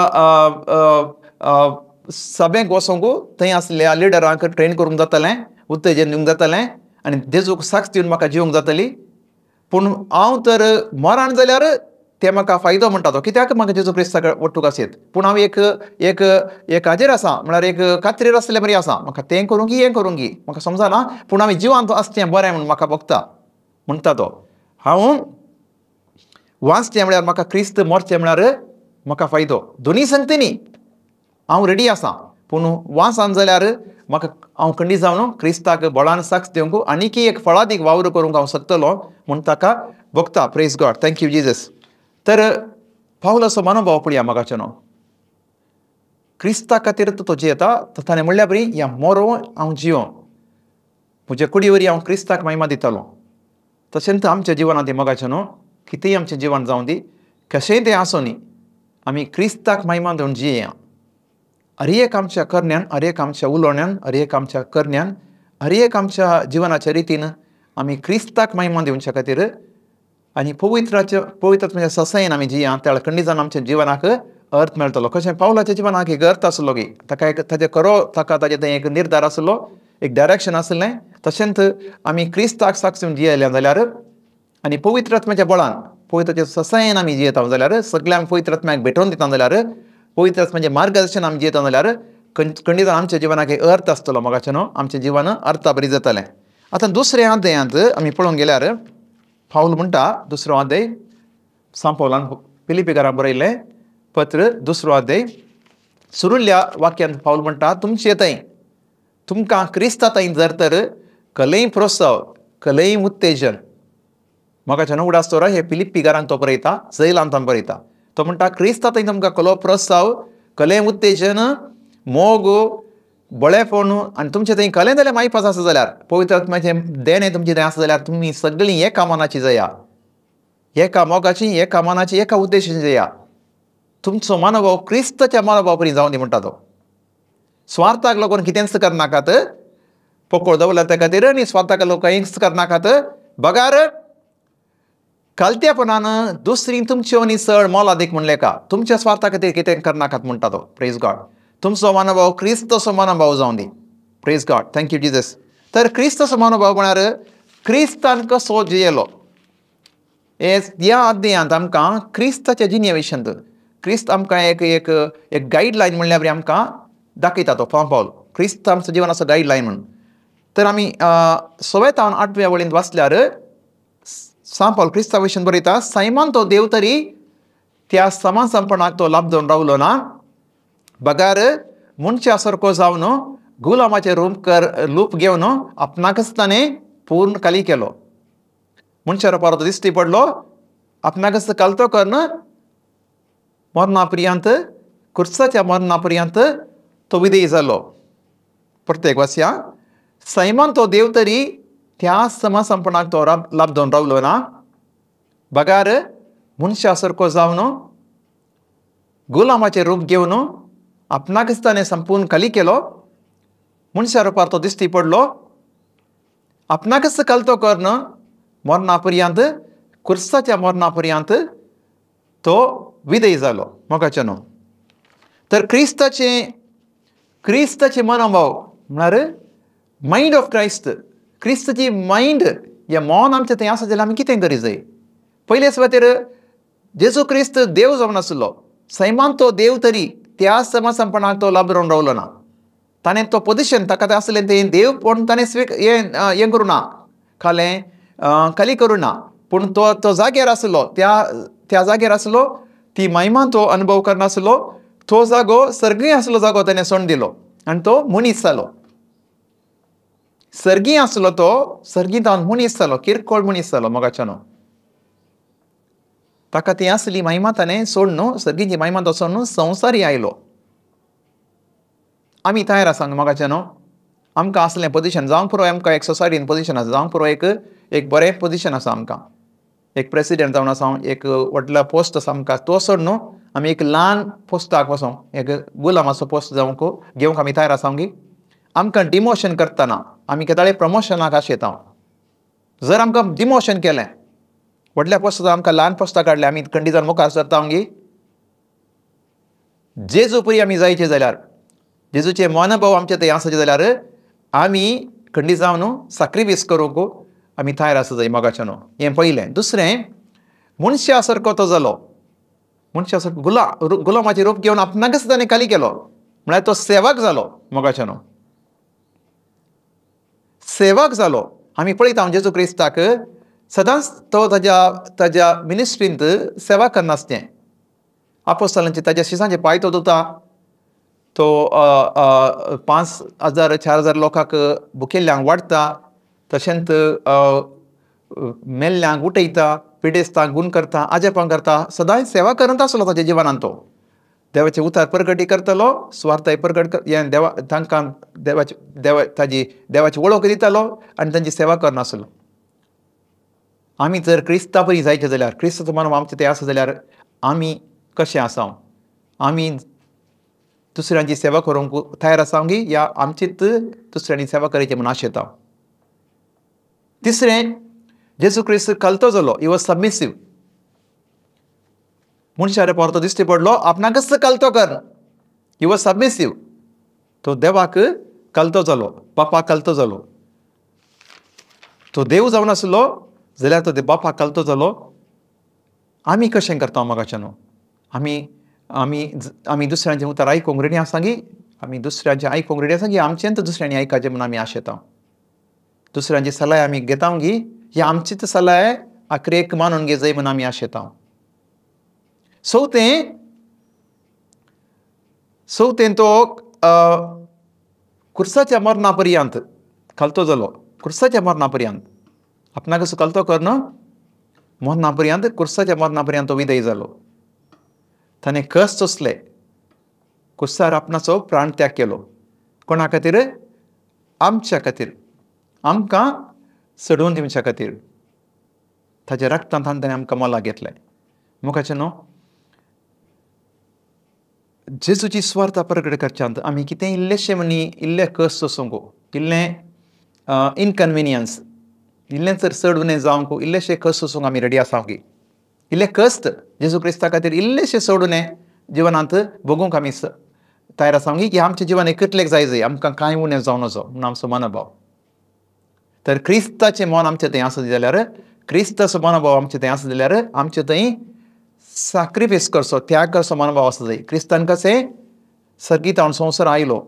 सभेक वचोंक थंय आसल्या लिडरांक ट्रेन करूंक जातलें उत्तेजन दिवंक जातलें आनी जेजूक साक्ष दिवन म्हाका जिवंक जातली. पूण हांव तर मरण जाल्यार ते म्हाका फायदो म्हणटा तो. कित्याक म्हाका जेजू क्रिस्ताक वट्टूक आसयत. पूण हांव एक हाजेर आसा म्हळ्यार एक कात्रेर आसलें बरी आसा. म्हाका तें करूंक हें करूंक म्हाका समजना. पूण हांवें जिवांत आसचें बरें म्हूण म्हाका भोगता म्हणटा तो. हांव वाचचें म्हळ्यार म्हाका क्रिस्त मोरचें म्हळ्यार म्हाका फायदो. दोनी संगतींनी हांव रेडी आसा. पूण वासान जाल्यार म्हाका हांव खंडी जावन क्रिस्ताक बोळान साक्ष दिवंक आनीक एक फळादीक वावर करूंक हांव शकतलो म्हूण ताका भोगता. Praise God. Thank you Jesus. तर पावल असो मनोभाव पळया मोगाच्यान. क्रिस्ता खातीर तो जियेता ताणें म्हणल्या बरी ह्या मोरो हांव जियो म्हज्या कुडीवरी हांव क्रिस्ताक महिमा दितलो. तशेंच आमच्या जिवनांत मोगाच्यान कितेंय आमचें जिवन जावं दी कशेंय तें आसूं न्ही आमी क्रिस्ताक महिमा दिवन जियेया. हर एक आमच्या करण्यान हर एक आमच्या उलोवण्यान हर एक आमच्या करण्यान हर एक आमच्या जिवनाच्या रितीन आमी क्रिस्ताक महिमा दिवच्या खातीर आनी पवित्रात्म्याच्या ससायेन आमी जिया त्या खंडी जावन आमच्या जिवनाक अर्थ मेळटलो. कशें पावलाच्या जिवनाक एक अर्थ आसलो गी ताका एक ताजें खरो ताका ताजें थंय एक निर्धार आसलो एक डायरेक्शन आसलें. तशेंच आमी क्रिस्ताक साक्ष दिवन जियेले जाल्यार आनी पवित्रात्म्याच्या बळान पवित्राच्या ससायेन आमी जियेता जाल्यार सगळ्यांक पवित्रात्म्याक भेटोवन दिता जाल्यार पवित्रात्म्याचें मार्गदर्शन आमी जियेता जाल्यार खंडी जावन आमच्या जिवनाक एक अर्थ आसतलो मोगाच्यान आमचें जिवन अर्था बरी जातलें. आतां दुसऱ्या अध्यायांत आमी पळोवंक गेल्यार पावल म्हणटा दुसरो अध्याय पावलान फिलिपिकारांक बरयल्लें पत्र 2 अध्याय सुरुल्ल्या वाक्यांत पावल म्हणटा तुमचे थंय तुमकां क्रिस्ता थंय जर तर कलेय प्रोत्साव कलेय उत्तेजन मोगाच्यान उगडासतोरा हे फिलिपिकारांक तो बरयता जैलांत बरयता. तो म्हणटा क्रिस्ता थंय तुमकां कलो प्रोत्साव कलेय उत्तेजन मोग बळेपण आनी तुमचें थंय कलें जाल्यार मायपास आसा जाल्यार पवित्र आत्म्याचें देणें तुमचें थंय आसा जाल्यार तुमी सगळीं एका मनाची जया एका मोगाची एका मनाची एका उद्देशाची जया. तुमचो मनोभाव क्रिस्ताच्या मनोभाव परी जावं दी म्हणटा तो. स्वार्थाक लागून कितेंच करनाकात पकोड दवरला त्या खातीर आनी स्वार्थाक लागून कांयच करनाकात. बगार कालतेपणान दुसरी तुमच्यो निसळ मोलादीक म्हणलें का तुमच्या स्वार्था खातीर कितें करनाकात म्हणटा तो. Praise God. तुमचो मनोभाव क्रिस्तचो मनोभाव जावं दी. Praise God. Thank you Jesus. तर क्रिस्तचो मनोभाव म्हळ्यार क्रिस्तान कसो जियेलो ह्या अध्यायांत आमकां क्रिस्ताच्या जिणे विशयांत क्रिस्त आमकां एक गायडलायन म्हणल्या बरी आमकां दाखयता तो पावल. क्रिस्त आमचो जिवनाचो गायडलायन म्हणून तर आमी 8व्या वळींत वाचल्यार सांत पावल क्रिस्तांव विशीं बरयता, सैमान तो देव तरी त्या समान संपणाक तो लाभदवन रावलो ना, बगार मनशा सारको जावन गुलामाचे रूप घेवन आपणाकच ताणें पूर्ण खाली केलो. मनशार परतो दिश्टी पडलो, आपणाकच कलतो करून मरणा पर्यंत, क्रुसाच्या मरणा पर्यंत तो विधेय जालो. प्रत्येक वाचया, सैमान तो देव तरी त्या समान संपणाक तो लाभदवन रावलो ना, बगार मनशा सारको जावन गुलामाचे रूप घेवन आपणाकच ताणें संपूर्ण खाली केलो. मनशार परतो दिश्टी पडलो, आपणाकच कलतो करून मरणा पर्यंत, क्रुसाच्या मरणा पर्यंत तो विधेय जालो. मोगाचें न्हू. तर क्रिस्ताचे मनोभाव म्हळ्यार मायंड ऑफ क्रायस्ट, क्रिस्ताची मायंड हें मन आमचें थंय आसा जाल्यार आमी कितें करूं जाय? पयले सुवातेर जेजू क्रिस्त देव जावन आसलो, सैमान तो देव तरी त्या समान संपणाक तो लाभदवन रावलो ना. ताणें तो पोजिशन ताका तें आसलें तें देव पूण ताणें हें करूं ना, खाली करूं ना. पूण तो जाग्यार आसलो, त्या जाग्यार आसलो, ती महिमा तो अनुभव करनासलो. तो जागो सर्गीय आसलो जागो ताणें सोडून दिलो आनी तो मनीस जालो. सर्गीय आसलो तो, सर्गींत मनीस जालो, किरकोळ मनीस जालो. मोगाचें न्हू. ताका ती आसली महिमा ताणें सोडून, सर्गीची महिमा तो सोडून संवसारी आयलो. आमी तयार आसा मोगाचें न्हू. आमकां असलें पोजिशन जावंक पुरो, आमकां एक सोसायटीन पोजिशन आसा जावंक पुरो, एक बरें पोजिशन आसा आमकां, एक प्रेसिडेंट जावन आसा, एक व्हडलो पोस्ट आसा आमकां. तो सोडून आमी एक ल्हान पोस्टाक वचोंक, एक गुलामाचो पोस्ट घेवंक आमी तयार आसा. आमकां डिमोशन करतना आमी केदाळे प्रमोशनाक आशेता. जर आमकां डिमोशन केलें, व्हडल्या पोस्टाक आमकां ल्हान पोस्टाक काडलें, आमी खंडी जावन मुखार सरता. जेजू परी आमी जायचे जाल्यार, जेजूचे मनोभाव आमचे थंय आसाचे जाल्यार आमी खंडी जावन सॅक्रिफायस करूंक आमी तयार आसा जाय. मोगाचें न्हू. हें पयलें. दुसरें, मनशा सारको तो जालो, मनशा सारको गुलामाचे रूप घेवन आपणाकच ताणें खाली केलो, म्हळ्यार तो सेवक जालो. मोगाचें न्हू. सेवक जालो. आमी पळयता जेजू क्रिस्ताक सदांच तो ताज्या मिनिस्ट्रींत सेवा करनासलें. आपोस्तलांचे ताज्या शिसांचे पांय तो धुता, तो 5,000 4,000 लोकांक भुकेल्ल्यांक वाडटा, तशेंच मेल्ल्यांक उठयता, पिडेस्तांक गूण करता, आजेपां करता, सदांच सेवा करत आसलो ताच्या जिवनांत. तो देवाचे उतार प्रगटी करतलो, स्वार्थाय प्रगट तांकां देवाची वळख दितालो आनी तांची सेवा करनासलो. आमी जर क्रिस्ता परी जायचे जाल्यार, क्रिस्ताचो मनोभाव आमचें तें आसा जाल्यार आमी कशें आसा? आमी दुसऱ्यांची सेवा करूंक तयार आसा या आमचीच दुसऱ्यांनी सेवा करची म्हूण आशेता. तिसरें, जेजू क्रिस्त कलतो जालो. ही वॉज सबमिसीव. मनशार परतो दिश्टी पडलो, आपणाकच कलतो कर. He was submissive. तो देवाक कलतो जालो, बापाक कलतो जालो. तो देव जावन आसलो जाल्यार तो बापाक कलतो जालो. आमी कशें करता मोगाचें न्हू. आमी दुसऱ्यांचें उतर आयकूंक रेडी आसा आमी दुसऱ्यांचें आयकूंक रेडी आसा आमचेंच दुसऱ्यांनी आयकाचें म्हूण आमी आशेता. दुसऱ्यांची सलाय आमी घेता ही आमचीच सलाय आखरेक मानून घे जाय म्हूण आमी आशेता. चवथें तो क्रुसाच्या मरणा पर्यंत कलतो जालो. क्रुसाच्या मरणा पर्यंत आपणाकच कलतो कर न्हू, मरणा पर्यंत, क्रुसाच्या मरणा पर्यंत तो विधेय जालो. ताणें कस सोंसले, क्रुसार आपणाचो प्राण त्याग केलो. कोणा खातीर? आमच्या खातीर, आमकां सोडून दिवच्या खातीर. ताच्या रक्तांत ताणें आमकां मोलाक घेतलें. मुखाचें न्हू. जेजूची स्वार्थ प्रगट करच्यांत आमी कितें इल्लेशें इल्लें कस सोंसूंक, इल्लें इनकन्विनियन्स, इल्लें जर चड उणें जावंक इल्लेशें कस सोंसूंक आमी रेडी आसा. इल्लें कश्ट जेजू क्रिस्ता खातीर इल्लेशें चड उणें जिवनांत भोगूंक आमी तयार आसा की आमचें जिवन एकटलेक जाय आमकां कांय उणें जावं नजो म्हूण आमचो मनोभाव. तर क्रिस्ताचें मन आमचें थंय आसा जाल्यार, क्रिस्ताचो मनोभाव आमचें थंय आसा जाल्यार आमचें थंय सॅक्रिफायस करचो, त्याग करचो मनोभाव आसा जाय. क्रिस्तान कशें सर्गीत हांव संवसार आयलो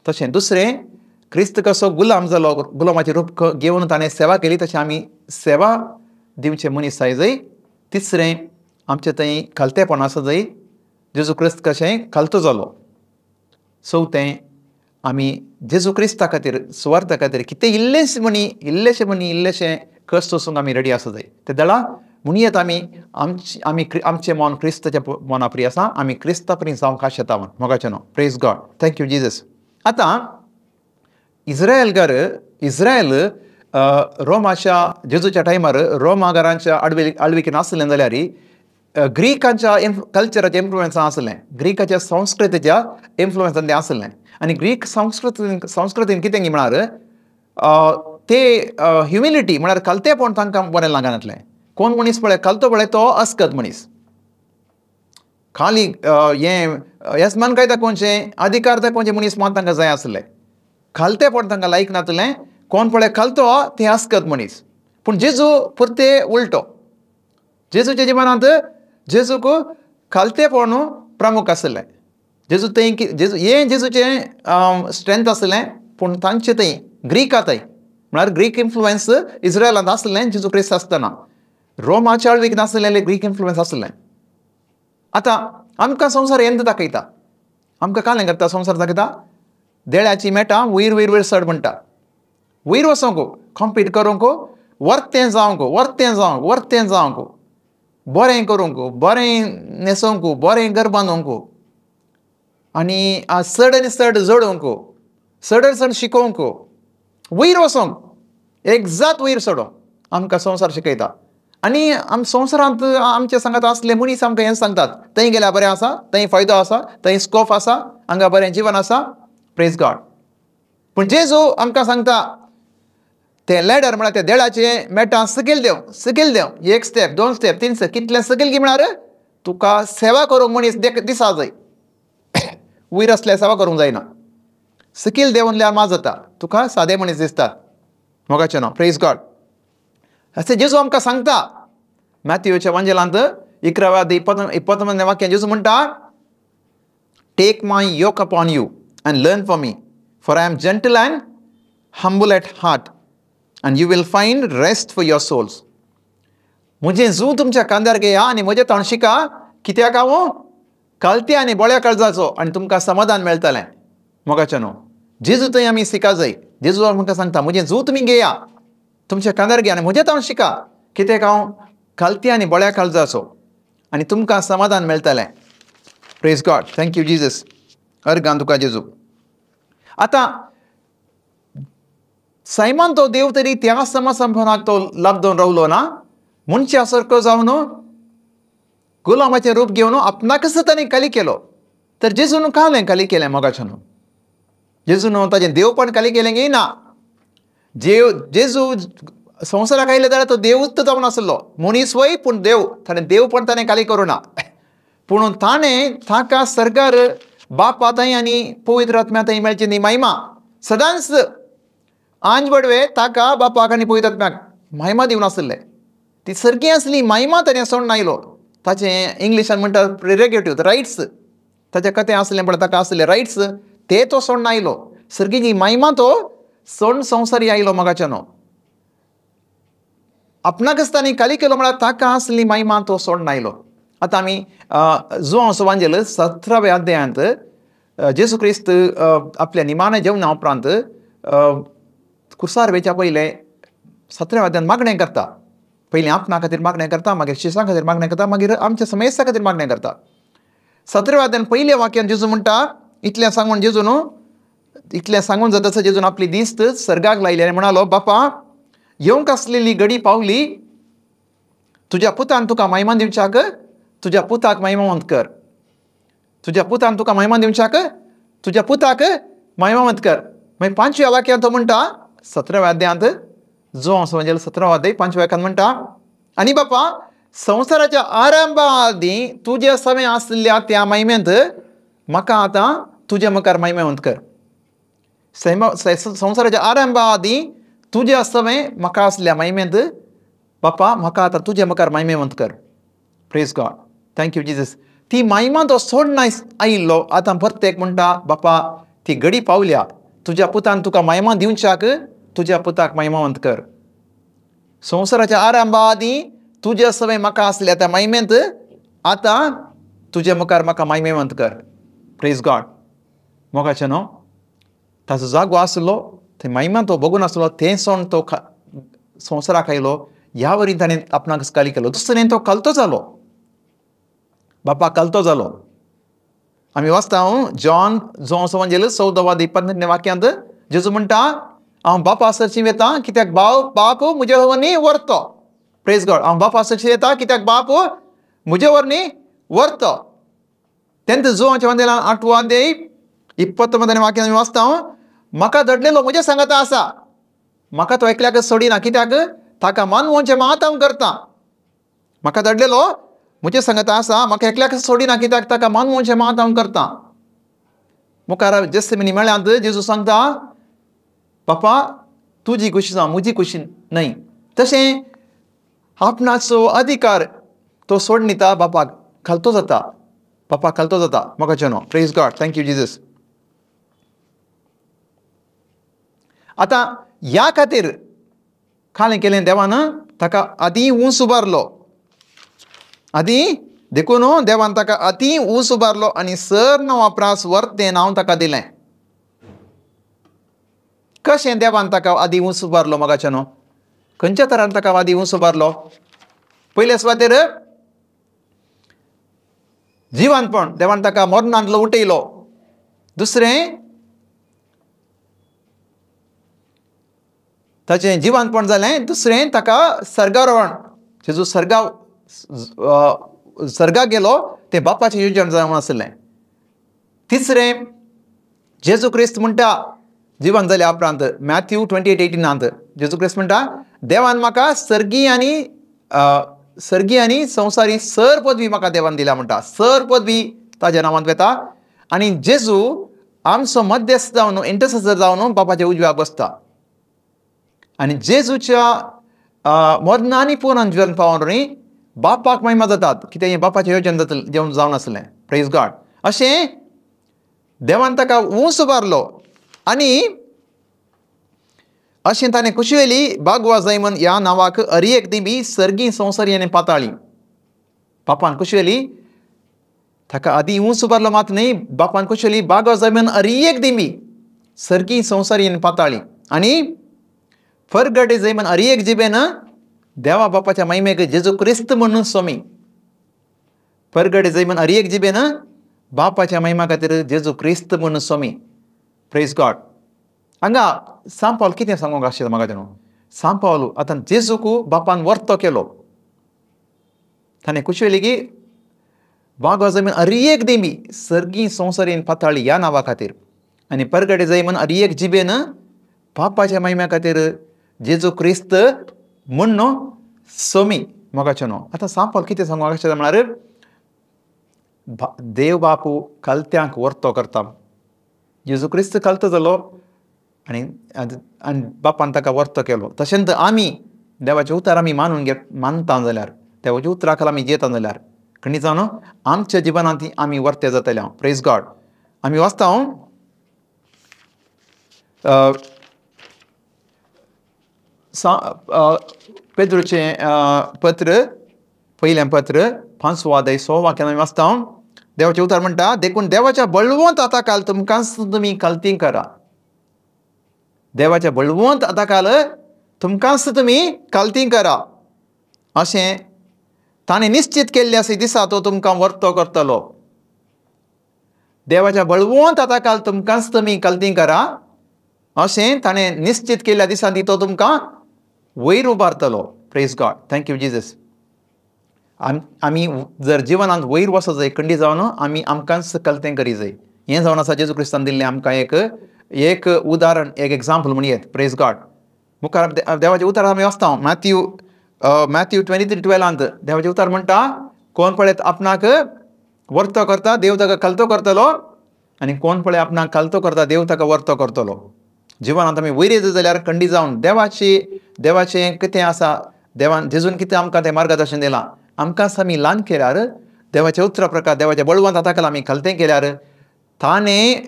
तशें. दुसरें, क्रिस्त कसो गुलाम जालो, गुलामाचे रूप घेवन ताणें सेवा केली, तशें आमी सेवा दिवचे मनीस जाय जंय. तिसरें, आमचे थंय खालतेपण आसा जंय जेजू क्रिस्त कशें खालतो जालो. चवथें, आमी जेजू क्रिस्ता खातीर, सुवार्था खातीर कितें इल्लेशें कश्ट सोसूंक आमी रेडी आसा जाय. ते दळा म्हणयत आमचें मन क्रिस्ताच्या मना परी आसा, आमी क्रिस्ता परी जावंक आशेता मोगाचें न्हू. Praise God. Thank you Jesus. आतां इस्रायल रोमाच्या जेजूच्या टायमार रोमागारांच्या आळविकेन आसलें जाल्यार ग्रीकांच्या कल्चराच्या इन्फ्लुएन्सान आसलें, ग्रीकाच्या संस्कृतीच्या इन्फ्लुएन्सान तें आसलें. आनी ग्रीक संस्कृतीन कितें म्हळ्यार ते ह्युमिलिटी म्हळ्यार खालतेपण तांकां बरें लागनातलें. कोण मनीस पळय खालतो पळय तो अस्कत मनीस, खाली हें येसमान कायदा कोणचें अधिकार ते कोणचें मनीस मात तांकां जाय आसलें. खालतेपण तांकां लायक नासलें. कोण पळय खालतो तें अस्कत मनीस. पूण जेजू परते उलटो. जेजूच्या जिवनांत जेजूक खालतेपण प्रमुख आसलें. जेजूचें स्ट्रेंथ आसलें, पूण तांचे थंय ग्रीकांत म्हळ्यार ग्रीक इन्फ्लुएन्स इस्रायलांत आसलें जेजू क्रिस्त आसतना. रोमाच्या आळविकेन आसलेलें ग्रीक इन्फ्लुएन्स आसलें. आतां आमकां संवसार येंत दाखयता, आमकां कालें करता संवसार दाखयता, देळ्याची मेटां वयर वयर वयर चड म्हणटा. वयर वचोंक, कॉम्पीट करूंक, वर्तें जावंक, बरें करूंक, बरें न्हेसोवंक, बरें घर बांदूंक, आनी चड आनी चड जोडूंक, चड चड शिकोवंक, वयर वचोंक, एक्झाक्ट वयर चडोवंक आमकां संवसार शिकयता. आनी संवसारांत आमचे सांगात आसले मनीस आमकां हें सांगतात, थंय गेल्यार बरें आसा, थंय फायदो आसा, थंय स्कोप आसा, हांगा बरें जिवन आसा. Praise God. पूण जेजू आमकां सांगता तें लॅडर म्हळ्यार तें देळाचें मेटां सकयल देंव, 1 स्टेप 2 स्टेप 3 स्टेप कितलें सकयल गी म्हळ्यार तुका सेवा करूंक मनीस दिसा जाय. वयर आसल्यार सेवा करूंक जायना. सकयल देंवल्यार माज जाता, तुका सादे मनीस दिसतात. मोगाचें न्हू. Praise God. अशें जेजू आमकां सांगता मॅथ्यूच्या एवांजेलांत 11 वाक्यान जेजू म्हणटा, take my yoke upon you and learn from me, for I am gentle and humble at heart, and you will find rest for your souls. म्हजें जू तुमच्या खांद्यार घेया आनी म्हजें तोंड शिका, कित्याक हांव खालत्या आनी बोळ्या काळजाचो, आनी तुमकां समाधान मेळटलें. मोगाचें न्हू. जेजू थंय आमी शिका जाय. जेजू आमकां सांगता म्हजें जू तुमी घेया, तुमच्या खांद्यार घेया आनी म्हजें तोंड शिका, कित्याक हांव खालत्या आनी बोळ्या काळजाचो, आनी तुमकां समाधान मेळटलें. Praise God. Thank you Jesus. अर्गान तुका जेजू. आतां सैमान तो देव तरी त्या समसंपन्नाक तो लाभदोन रावलो ना, मनशा सारको जावन गुलामाचें रूप घेवन आपणाकच ताणें खाली केलो. तर जेजून कालें खाली केलें मोगाचें न्हू. जेजून ताजें देवपण खाली केलें गे ना. जेजू संवसाराक आयले जाल्यार तो देवूच जावन आसलो. मनीस वय पूण देव. ताणें देवपण ताणें खाली करूं ना. पूण ताका सरकार बापा थंय आनी पवित्र आत्म्या थंय मेळची न्ही महिमा. सदांच आंज बडवे ताका बापाक आनी पवित्र आत्म्याक महिमा दिवन आसले. ती सारकी आसली महिमा ताणें सोडून आयलो. ताचें इंग्लिशान म्हणटा प्रिरेगेटिव्ह, रायट्स. ताचें कथें आसलें पण ताका आसले रायट्स, ते तो सोडून आयलो. सारकी जी महिमा तो सोडून संवसारी आयलो. मोगाचें न्हू. आपणाकच ताणें खाली केलो म्हळ्यार ताका आसली महिमा तो सोडून आयलो. आतां आमी जुआंवचो एवांजेल 17व्या अध्यायांत जेजू क्रिस्त आपल्या निमाणे जेवणा उपरांत कुसार वेच्या पयलें 17व्या अध्यायांत मागणें करता. पयलीं आपणा खातीर मागणें करता, मागीर शिसां खातीर मागणें करता, मागीर आमच्या समेस्ता खातीर मागणें करता. 17व्या अध्यायांत पयल्या वाक्यान जेजू म्हणटा, इतलें सांगून जाता जेजून आपली दिस्त सर्गाक लायली आनी म्हणालो, बापा येवंक आसलेली घडी पावली, तुज्या पुतान तुका महिमा दिवच्याक तुज्या पुताक महिमावंत कर. तुज्या पुतान तुका महिमा दिवच्याक तुज्या पुताक महिमावंत कर. मागीर 5व्या वाक्यान तो म्हणटा 17व्या अध्यायांत जुआंवचो एवांजेल 17वा अध्याय 5व्या वाक्यान म्हणटा, आनी बापा संवसाराच्या आरंभा आदीं तुजे समें आसलेल्या त्या महिमेंत म्हाका आतां तुज्या मुखार महिमावंत कर. संवसाराच्या आरंभा आदीं तुज्या समें म्हाका आसल्या महिमेंत बापा म्हाका आतां तुज्या मुखार महिमेवंत कर. Praise God. Thank you Jesus. ती महिमा तो सोडून आयिल्लो आतां परतेक म्हणटा, बापा ती घडी पावल्या, तुज्या पुतान तुका महिमा दिवच्याक तुज्या पुताक महिमावंत कर. संवसाराच्या आरंभा आदीं तुजे सवय म्हाका आसल्या त्या महिमेंत आतां तुजे मुखार म्हाका महिमेवंत कर. Praise God. मोगाचें न्हू. ताचो जागो आसलो थंय महिमा तो बघून आसलो तें सोन तो संवसाराक आयलो. ह्या वरी ताणें आपणाक इस्काली केलो. दुसरें तो कलतो जालो. बापाक कलतो जालो. आमी वाचता जॉन एवंजेल 14:29 वाक्यांत जेजू म्हणटा हांव बापा सरची वेता कित्याक बाप म्हजे वरनी व्हरतो. Praise God. हांव बापा सरची येता कित्याक बाप म्हजे वरनी व्हरतो. तेंत जोवाच्या वंदेला 8 अध्याय 29 वाक्यांत आमी वाचता म्हाका धडलेलो म्हजे सांगाता आसा. म्हाका तो एकल्याक सोडिना कित्याक ताका मानवोंचें मात हांव करता. म्हाका धडलेलो म्हजे सांगाता आसा. म्हाका एकल्याक सोडिना कित्याक ताका मानवोंचें मात हांव करता. मुखार जेसमिनी मेळ्यांत जेजू सांगता बापा तुजी खुशी जावं म्हजी खुशी न्हय. तशें आपणाचो अधिकार तो सोडून दिता बापाक खालतो जाता. बापाक खालतो जाता. मोगाचें न्हू. Praise God. Thank you Jesus. आतां ह्या खातीर खालें केलें देवान ताका आदीं उंच उबारलो. आदीं देखून देवान ताका आदीं उंच उबारलो आनी सर नांवापरास वर्तें नांव ताका दिलें. कशें देवान ताका आदीं उंच उबारलो मोगाचें न्हू. खंयच्या तरान ताका आदीं उंच उबारलो. पयले सुवातेर जिवानपण देवान ताका मरणांतलो उठयलो. दुसरें ताचें जिवानपण जालें. दुसरें ताका सर्गारोहण जेजू सर्गाक गेलो तें बापाचें येवजण जावन आसलें. तिसरें जेजू क्रिस्त म्हणटा जिवन जाल्या उपरांत मॅथ्यू 28:18 जेजू क्रिस्त म्हणटा देवान म्हाका सर्गी आनी संवसारी सर पदवी म्हाका देवान दिल्या म्हणटा. सर पदवी ताज्या नांवांत वेता आनी जेजू आमचो मध्यस्थ जावन इंटरसेसर जावन बापाच्या उजव्याक बसता. आनी जेजूच्या मरणांनी पुरान जिवन पावोन बापाक महिमा जातात कित्याक हें बापाचें येवजण जावन आसलें. Praise God. अशें देवान ताका उंच उबारलो आनी अशें ताणें कुशवेली बागवा जैमन ह्या नांवाक अरियेक दिबी सर्गी संवसारी आनी पाताळी. बापान कुशवेली ताका आदीं उंच उबारलो मात न्हय. बापान कुशवेली बागवा जैमन अरियेक दिबी सर्गी संवसारी आनी पाताळी आनी फरगडे जैमन अरियेक जिबेन देवा बापाच्या महिमेक जेजू क्रिस्त म्हणून स्वामी. फरगडे जैमन अरियेक जिबेन बापाच्या महिमा खातीर जेजू क्रिस्त म्हणून स्वामी. Praise God. हांगा सांत पावल कितें सांगूंक आशिल्लें म्हाका जाणू. सांत पावल आतां जेजूक बापान वर्तो केलो. ताणें कुशवेली की बागवा जैमन अरियेक दिबी सर्गी संवसारी आनी पाताळी ह्या नांवा खातीर आनी परगडे जैमन अरियेक जिबेन बापाच्या महिम्या खातीर जेजू क्रिस्त म्हणून सोमी. मोगाचें न्हू. आतां सांत पावल कितें सांगूंक आशिल्लें म्हळ्यार देव बापू कलत्यांक वर्तो करता. जेजू क्रिस्त कलतो जालो आनी बापान ताका वर्तो केलो. तशेंच आमी देवाचें उतर आमी मानता जाल्यार देवाच्या उतरा खाला आमी जियेता जाल्यार खंय जावन आमच्या जिवनांत आमी वर्ते जातले. Praise God. आमी वाचता पेद्रूचें पत्र पयलें पत्र 5 अध्याय 6 वाक्यांत आमी वाचता देवाचें उतर म्हणटा देखून देवाच्या बळवंत आताकाल तुमकांच तुमी कल्ती करा. देवाच्या बळवंत आताकाल तुमकांच तुमी कल्ती करा अशें ताणें निश्चित केल्ले आसा दिसा तो तुमकां वर्तो करतलो. देवाच्या बळवंत आताकाल तुमकांच तुमी कल्ती करा अशें ताणें निश्चित केल्ल्या दिसांनी तो तुमकां वयर उबारतलो. Praise God. Thank you Jesus. आमी जर जिवनांत वयर वचत जाय खंडी जावन आमकांच कल्तें करी जाय. हें जावन आसा जेजू क्रिस्तान दिल्लें आमकां एक उदाहरण एक एग्जाम्पल म्हणयेत. Praise God. मुखार देवाचें उतर आमी वाचता मॅथ्यू 23:12 देवाचें उतर म्हणटा कोण पळयत आपणाक वर्तो करता देव ताका कल्तो करतलो आनी कोण पळय आपणाक कल्तो करता देव ताका वर्तो करतलो. जिवनांत आमी वयर येता जाल्यार खंडी जावन देवाचें कितें आसा देवान जेजून कितें आमकां तें मार्गदर्शन दिलां आमकांच आमी ल्हान केल्यार देवाच्या उतरा प्रकार देवाच्या बळवंत आताकाल आमी कल्तें केल्यार ताणें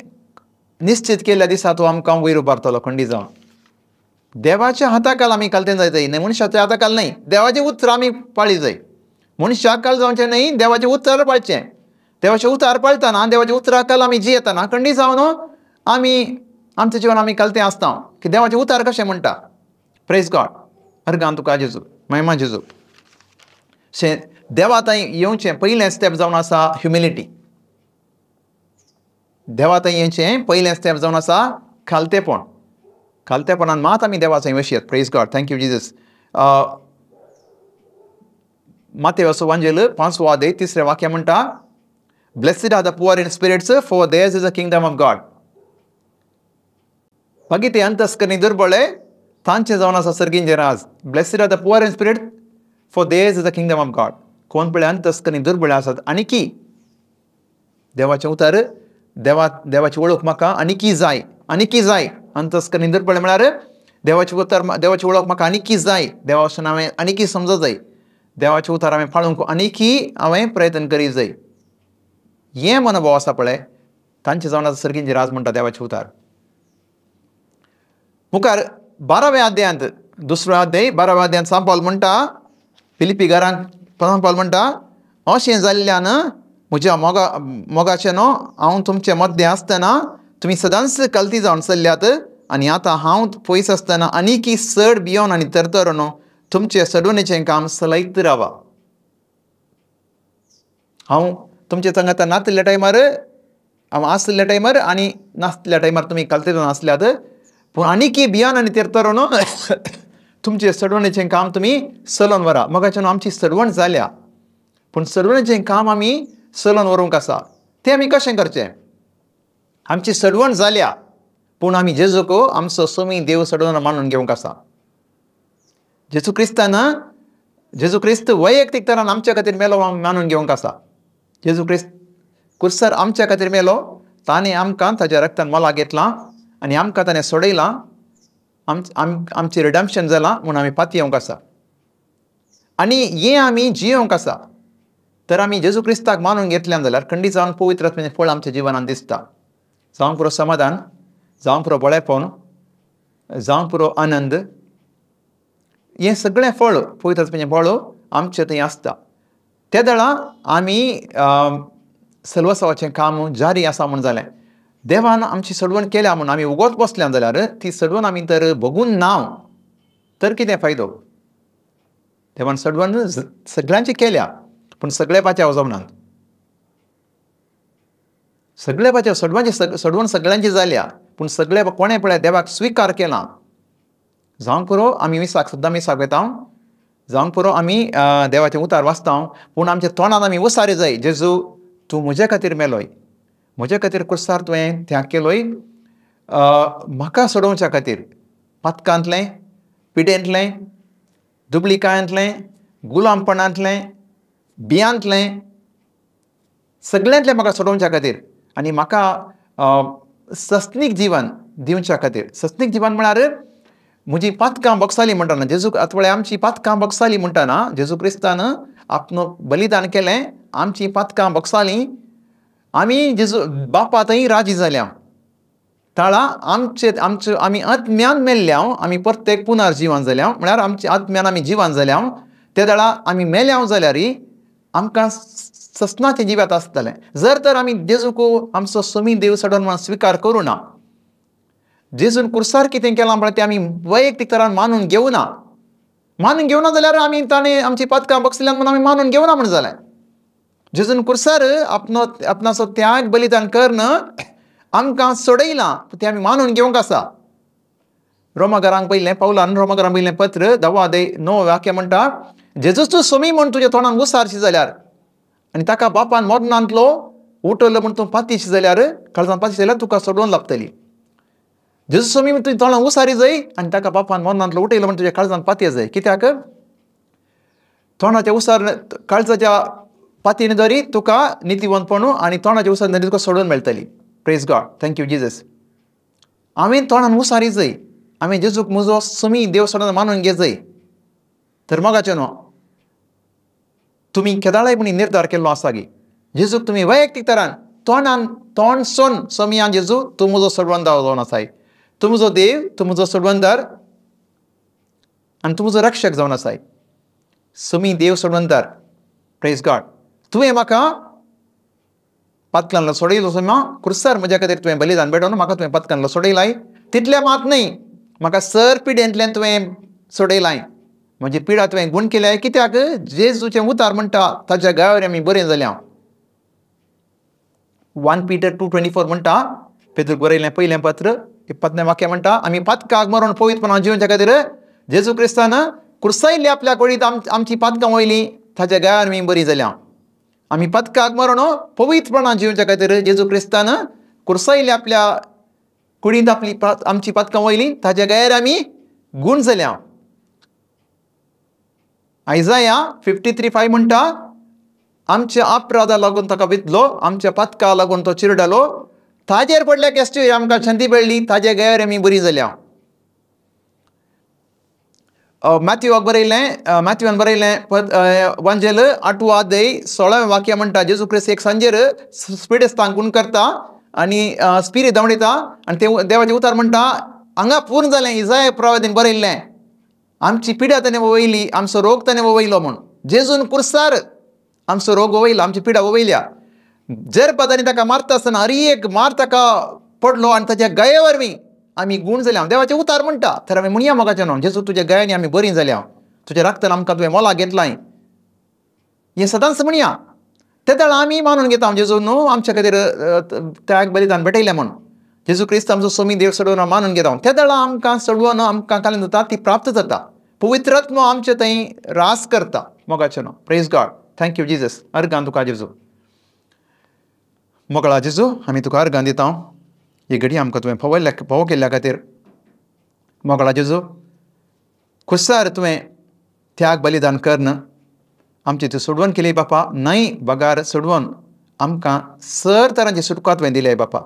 निश्चित केल्ल्या दिसा तो आमकां वयर उबारतलो खंडी जावन. देवाच्या हाताखाल आमी कालतें जाय न्ही, मनशाच्या हाताखाल न्ही. देवाचें उतर आमी पाळी जाय. मनशाक काल जावचें न्ही, देवाचें उतर पाळचें. देवाचें उतर पाळतना देवाच्या उतराखाल आमी जियेतना खंडी जावन आमी आमचें जिवन आमी कालतें आसता की देवाचें उतर कशें म्हणटा. Praise God. अर्गां तुका जेजू, महिमा जेजू. देवा थंय येवचें पयलें स्टेप जावन आसा ह्युमिलिटी. देवा थंय येवचें पयलें स्टेप जावन आसा खालतेपण. खालतेपणान मात आमी देवा थंय वयशेत. Praise God. Thank you Jesus. मातेवाचो वांजेल 5 अध्याय 3 वाक्य म्हणटा, blessed are the poor in spirits for theirs is the kingdom of God. पगिते अंतस्करणी दुर्बळे तांचे जावन आसा सर्गींचें राज. Blessed are the poor in spirit for theirs is the kingdom of God. कोण पळय अंतस्करणी दुर्बळे आसात आनीकी देवाचें उतर, देवाची वळख म्हाका आनीकी जाय. आनीकी जाय. अंतस्करणी दुर्बळे म्हळ्यार देवाचें उतर, देवाची वळख म्हाका आनीकी जाय. देवा वचन हांवें आनीकी समजूं जाय. देवाचें उतर हांवें पाळूंक आनीकी हांवें प्रयत्न करीत जाय. हें मनोभाव आसा पळय तांचे जावन आसा सर्गींचें राज म्हणटा देवाचें उतर. मुखार 12व्या अध्यायांत 2 अध्याय 12व्या अध्यायांत सांत पावल म्हणटा, फिलिपीकारांक सांत पावल म्हणटा, अशें जाल्ल्यान म्हज्या मोगाचें न्हू हांव तुमचे मध्य आसतना तुमी सदांच कल्ती जावन चल्ल्यात आनी आतां हांव पयस आसतना आनीकी चड भियोन आनी तरतर न्हू तुमचे सडवणेचें काम चलयत रावा. हांव तुमचे संगत नासलेल्या टायमार, हांव आसलेल्या टायमार आनी नासलेल्या टायमार तुमी कल्ती जावन आसल्यात, पूण आनीकी भियान आनी तेरतर न्हू तुमचे सडवणेचें काम तुमी चलोवन व्हरा. मोगाचें आमची सडवण जाल्या, पूण सडवणेचें काम आमी चलोवन व्हरूंक आसा. तें आमी कशें करचें? आमची सडवण जाल्या, पूण आमी जेजूक आमचो सोमी देव सडवण मानून घेवंक आसा. जेजू क्रिस्त वैयक्तीक तरान आमच्या खातीर मेलो मानून घेवंक आसा. जेजू क्रिस्त कुर्सार आमच्या खातीर मेलो, ताणें आमकां ताच्या रक्तान मोला घेतलां आनी आमकां ताणें सोडयलां. आमचें रिडॅम्पशन जालां म्हूण आमी पाती येवंक आसा. आनी हें आमी जियोंक आसा. तर आमी जेजू क्रिस्ताक मानून घेतल्यान जाल्यार खंडी जावन पवित्र आत्म्याचें फळ आमच्या जिवनांत दिसता. जावं पुरो समाधान, जावं पुरो बळेपण, जावं पुरो आनंद, हें सगळें फळ पवित्र आत्म्याचें फळ आमचे थंय आसता. त्या वेळा आमी सर्वस्वाचें काम जारी आसा म्हूण जालें. देवान आमची सडवण केल्या म्हूण आमी उगोत बसल्या जाल्यार ती सडवण आमी तर बगून ना तर कितें फायदो? देवान सडवण सगळ्यांची केल्या, पूण सगळे पाच्या वचोनात. सगळे पाच्या सडवण सगळ्यांची जाल्या, पूण सगळे कोणें पळय देवाक स्विकार केला. जावंक पुरो आमी मिसाक सुद्दां मिसाक वेता, जावंक पुरो आमी देवाचें उतर वाचता, पूण आमच्या तोंडान आमी उसारी जाय, जेजू तूं म्हजे खातीर मेलोय, म्हजे खातीर कुर्सार तुवें त्याग केलोय, म्हाका सोडोवच्या खातीर पातकांतलें, पिडेंतलें, दुबळिकायांतलें, गुलामपणांतलें, भियांतलें, सगळ्यांतलें म्हाका सोडोवच्या खातीर आनी म्हाका सस्नीक जिवन दिवच्या खातीर. सस्नीक जिवन म्हळ्यार म्हजी पातकां बगसाली म्हणटाना, जेजू आतवळे आमची पातकां बगसाली म्हणटाना जेजू क्रिस्तान आपणो बलिदान केलें, आमची पातकां बगसाली, आमी जेजू बापा थंय राजी जाल्या. ताळा आमी आत्म्यान मेल्ल्या, आमी परतेक पुनर्जिवन जाल्या, म्हळ्यार आमच्या आत्म्यान आमी जिवन जाल्या. त्या वेळा आमी मेल्या जाल्यार आमकां ससनाचें जिवात आसतलें. जर तर आमी जेजूक आमचो सोमी देव सडोवन म्हणून स्विकार करूं ना, जेजून कुर्सार कितें केलां म्हळ्यार तें आमी वैयक्तीक तरान मानून घेवना जाल्यार आमी ताणें आमची पातकां बगसल्यान म्हणून आमी मानून घेवना म्हण जालें. जेजून कुर्सार आपणाचो त्याग बलिदान करून आमकां सोडयलां, तें आमी मानून घेवंक आसा. रोमाकारांक पयलें पावलान रोमाकारांक पयलें पत्र 10 अध्याय 9 वाक्य म्हणटा, जेजूचो सोमी म्हूण तुज्या तोंडान उसारशी जाल्यार आनी ताका बापान मरणांतलो उठयलो म्हूण तूं पातीशी जाल्यार, काळजांत पातीशी जाल्यार तुका सोडवण लाभतली. जेजू सोमी म्हूण तुज्या तोंडान उसारी जाय आनी ताका बापान मरणांतलो उठयलो म्हूण तुज्या काळजांत पातये जाय. कित्याक? तोंडाच्या उसार काळजाच्या पातयेन जरी तुका नितीवंतपण आनी तोंडाच्या उसार जरी तुका सोडवण मेळटली. Praise God. Thank you Jesus. हांवें तोंडान उसारी जाय, हांवें जेजूक म्हजो सोमी देव सडोवन मानून घे जाय. तर मोगाचें न्हू, तुमी केदाळायपणी निर्धार केल्लो आसा की जेजूक तुमी वैयक्तीक तरान तोंडान तोंड सोन सोमियान जेजू तूं म्हजो सोडवंदार जावन आसाय. तूं म्हजो देव, तूं म्हजो सोडवंदार आनी तूं म्हजो रक्षक जावन आसाय. सोमी देव सोडवंदार. Praise God. तुवें म्हाका पथकांतलो सोडयलो सोमा क्रुसार म्हज्या खातीर तुवें बलिदान बेडोवन म्हाका तुवें पथकांतलो सोडयलाय. तितलें मात न्ही, म्हाका सर पिडेंतल्यान तुवें सोडयलाय. म्हजी पिडा तुवें गूण केल्याय. कित्याक जेजूचें उतार म्हणटा ताच्या गांवार आमी बरें जाल्या. 1 Peter 2:24 म्हणटा, पेद्रूक बरयलें पयलें पत्र 20वें वाक्य म्हणटा, आमी पथकाक मरून पवित्रपणान जिवच्या खातीर जेजू क्रिस्तान क्रुसायल्ली आपल्या कुडींत आमची पथकां वयलीं ताच्या गांवार आमी बरीं जाल्या. आमी पथकाक मरून पवित्रपणान जिवच्या खातीर जेजू क्रिस्तान क्रुसायल्ली आपल्या कुडींत आमची पथकां वयलीं ताच्या गांवार आमी गूण जाल्या. आयजाया 53:5 म्हणटा, आमच्या अपराधा लागून ताका वितलो, आमच्या पथका लागून तो चिरडलो, ताजेर पडल्या केस्टीर आमकां शांती मेळ्ळी, ताच्या गांवार आमी बरीं जाल्या. मॅथ्यूवान बरयलें वांजेल 8 अध्याय 16वें वाक्य म्हणटा, जेजू क्रिस्त एक सांजेर स्पिडेस्तांक गूण करता आनी स्पिरीत धांवडयता आनी ते देवाचें उतार म्हणटा, हांगा पूर्ण जालें. इजाया प्रवादीन बरयल्लें, आमची पिडा ताणें वयली, आमचो रोग ताणें वयलो म्हूण. जेजून क्रुसार आमचो रोग वयलो, आमची पिडा वयल्या. जर पदांनी ताका मारता आसतना एक मार ताका पडलो आनी ताच्या गाया वरवीं आमी गूण जाल्या. देवाचें उतार म्हणटा. तर आमी म्हणया मोगाचें न्हू, जेजू तुज्या गायांनी आमी बरीं जाल्या. तुज्या रक्तान आमकां तुवें मोला घेतलाय. हें सदांच म्हणया. ते दाळा आमी मानून घेता जेजू न्हू आमच्या खातीर त्याग बलिदान भेटयलें म्हूण. जेजू क्रिस्त आमचो सोमी देव सोडून मानून घेता. त्या दाळा आमकां सोडवून आमकां कालीन जाता ती प्राप्त जाता. पवित्रात्मा आमचे थंय रास करता. मोगाचें न्हू. Praise God. Thank you Jesus. अर्गां तुका जेजू. मोगळा जेजू, आमी तुका अर्गां दिता. ही घडी आमकां तुवें फोव केल्ल्या खातीर मोगळा जेजू. खुशार तुवें त्याग बलिदान करन आमची ती सोडवण केली बापा. न्हय बगार सोडवून आमकां सर तरांची सुटका तुवें दिली बापा.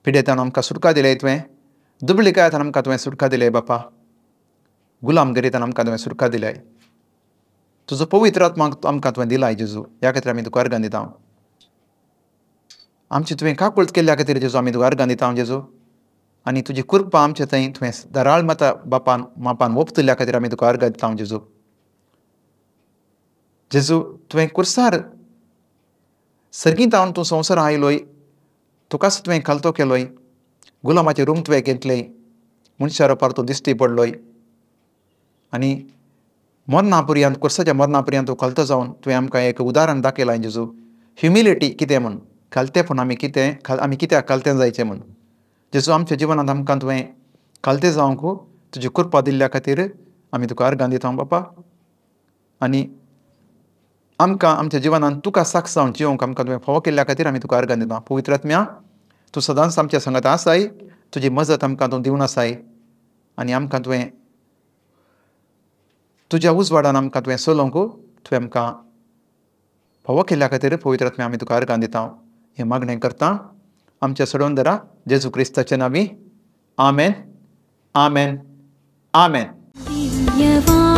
पिडेतान आमकां सुटका दिली तुवें. दुबळिकायेतान आमकां तुवें सुटका दिली बापा. गुलामगिरीतान आमकां तुवें सुटका दिली. तुजो पवित्र आत्मा आमकां तुवें दिलाय जेजू. ह्या खातीर आमी तुका अर्गां दिता. आमची तुवें काकूळट केल्ल्या खातीर जेजू आमी तुका अर्गां दिता जेजू. आनी तुजी कृपा आमचे थंय तुवें दराळ बापान मापान ओपतल्या खातीर आमी तुका अर्गां दिता जेजू. जेजू तुवें कुर्सार सर्गींत हांव तूं संवसार आयलोय, तुकाच तुवें खालतो केलोय. गुलामाचें रूम तुवें घेतलें. मनशार पार तूं दिश्टी पडलोय आनी मरणा पर्यंत कुर्साच्या मरणा पर्यंत तूं खालतो जावन तुवें आमकां एक उदाहरण दाखयलां जेजू. ह्युमिलिटी कितें म्हूण, खालतेपण आमी कित्याक खालतें जायचें म्हूण. जेजू आमच्या जिवनांत आमकां तुवें खालतें जावंक तुजी कृपा दिल्ल्या खातीर आमी तुका अर्गां दिता बापा. आनी आमकां आमच्या जिवनांत तुका साक्ष जावन जिवंक आमकां तुवें फोव केल्ल्या खातीर आमी तुका अर्गां दिता. पवित्र आत्म्या, तूं सदांच आमच्या संगत आसाय. तुजी मजत आमकां तूं दिवन आसाय आनी आमकां तुवें तुज्या उजवाडान आमकां तुवें चलोवंक तुवें आमकां फोव केल्ल्या खातीर पवित्र आत्म्या आमी तुका अर्गां दिता. हें मागणें करता आमच्या सोडवंदरा जेजू क्रिस्ताच्या नांवी. आमेन. आमेन. आमेन.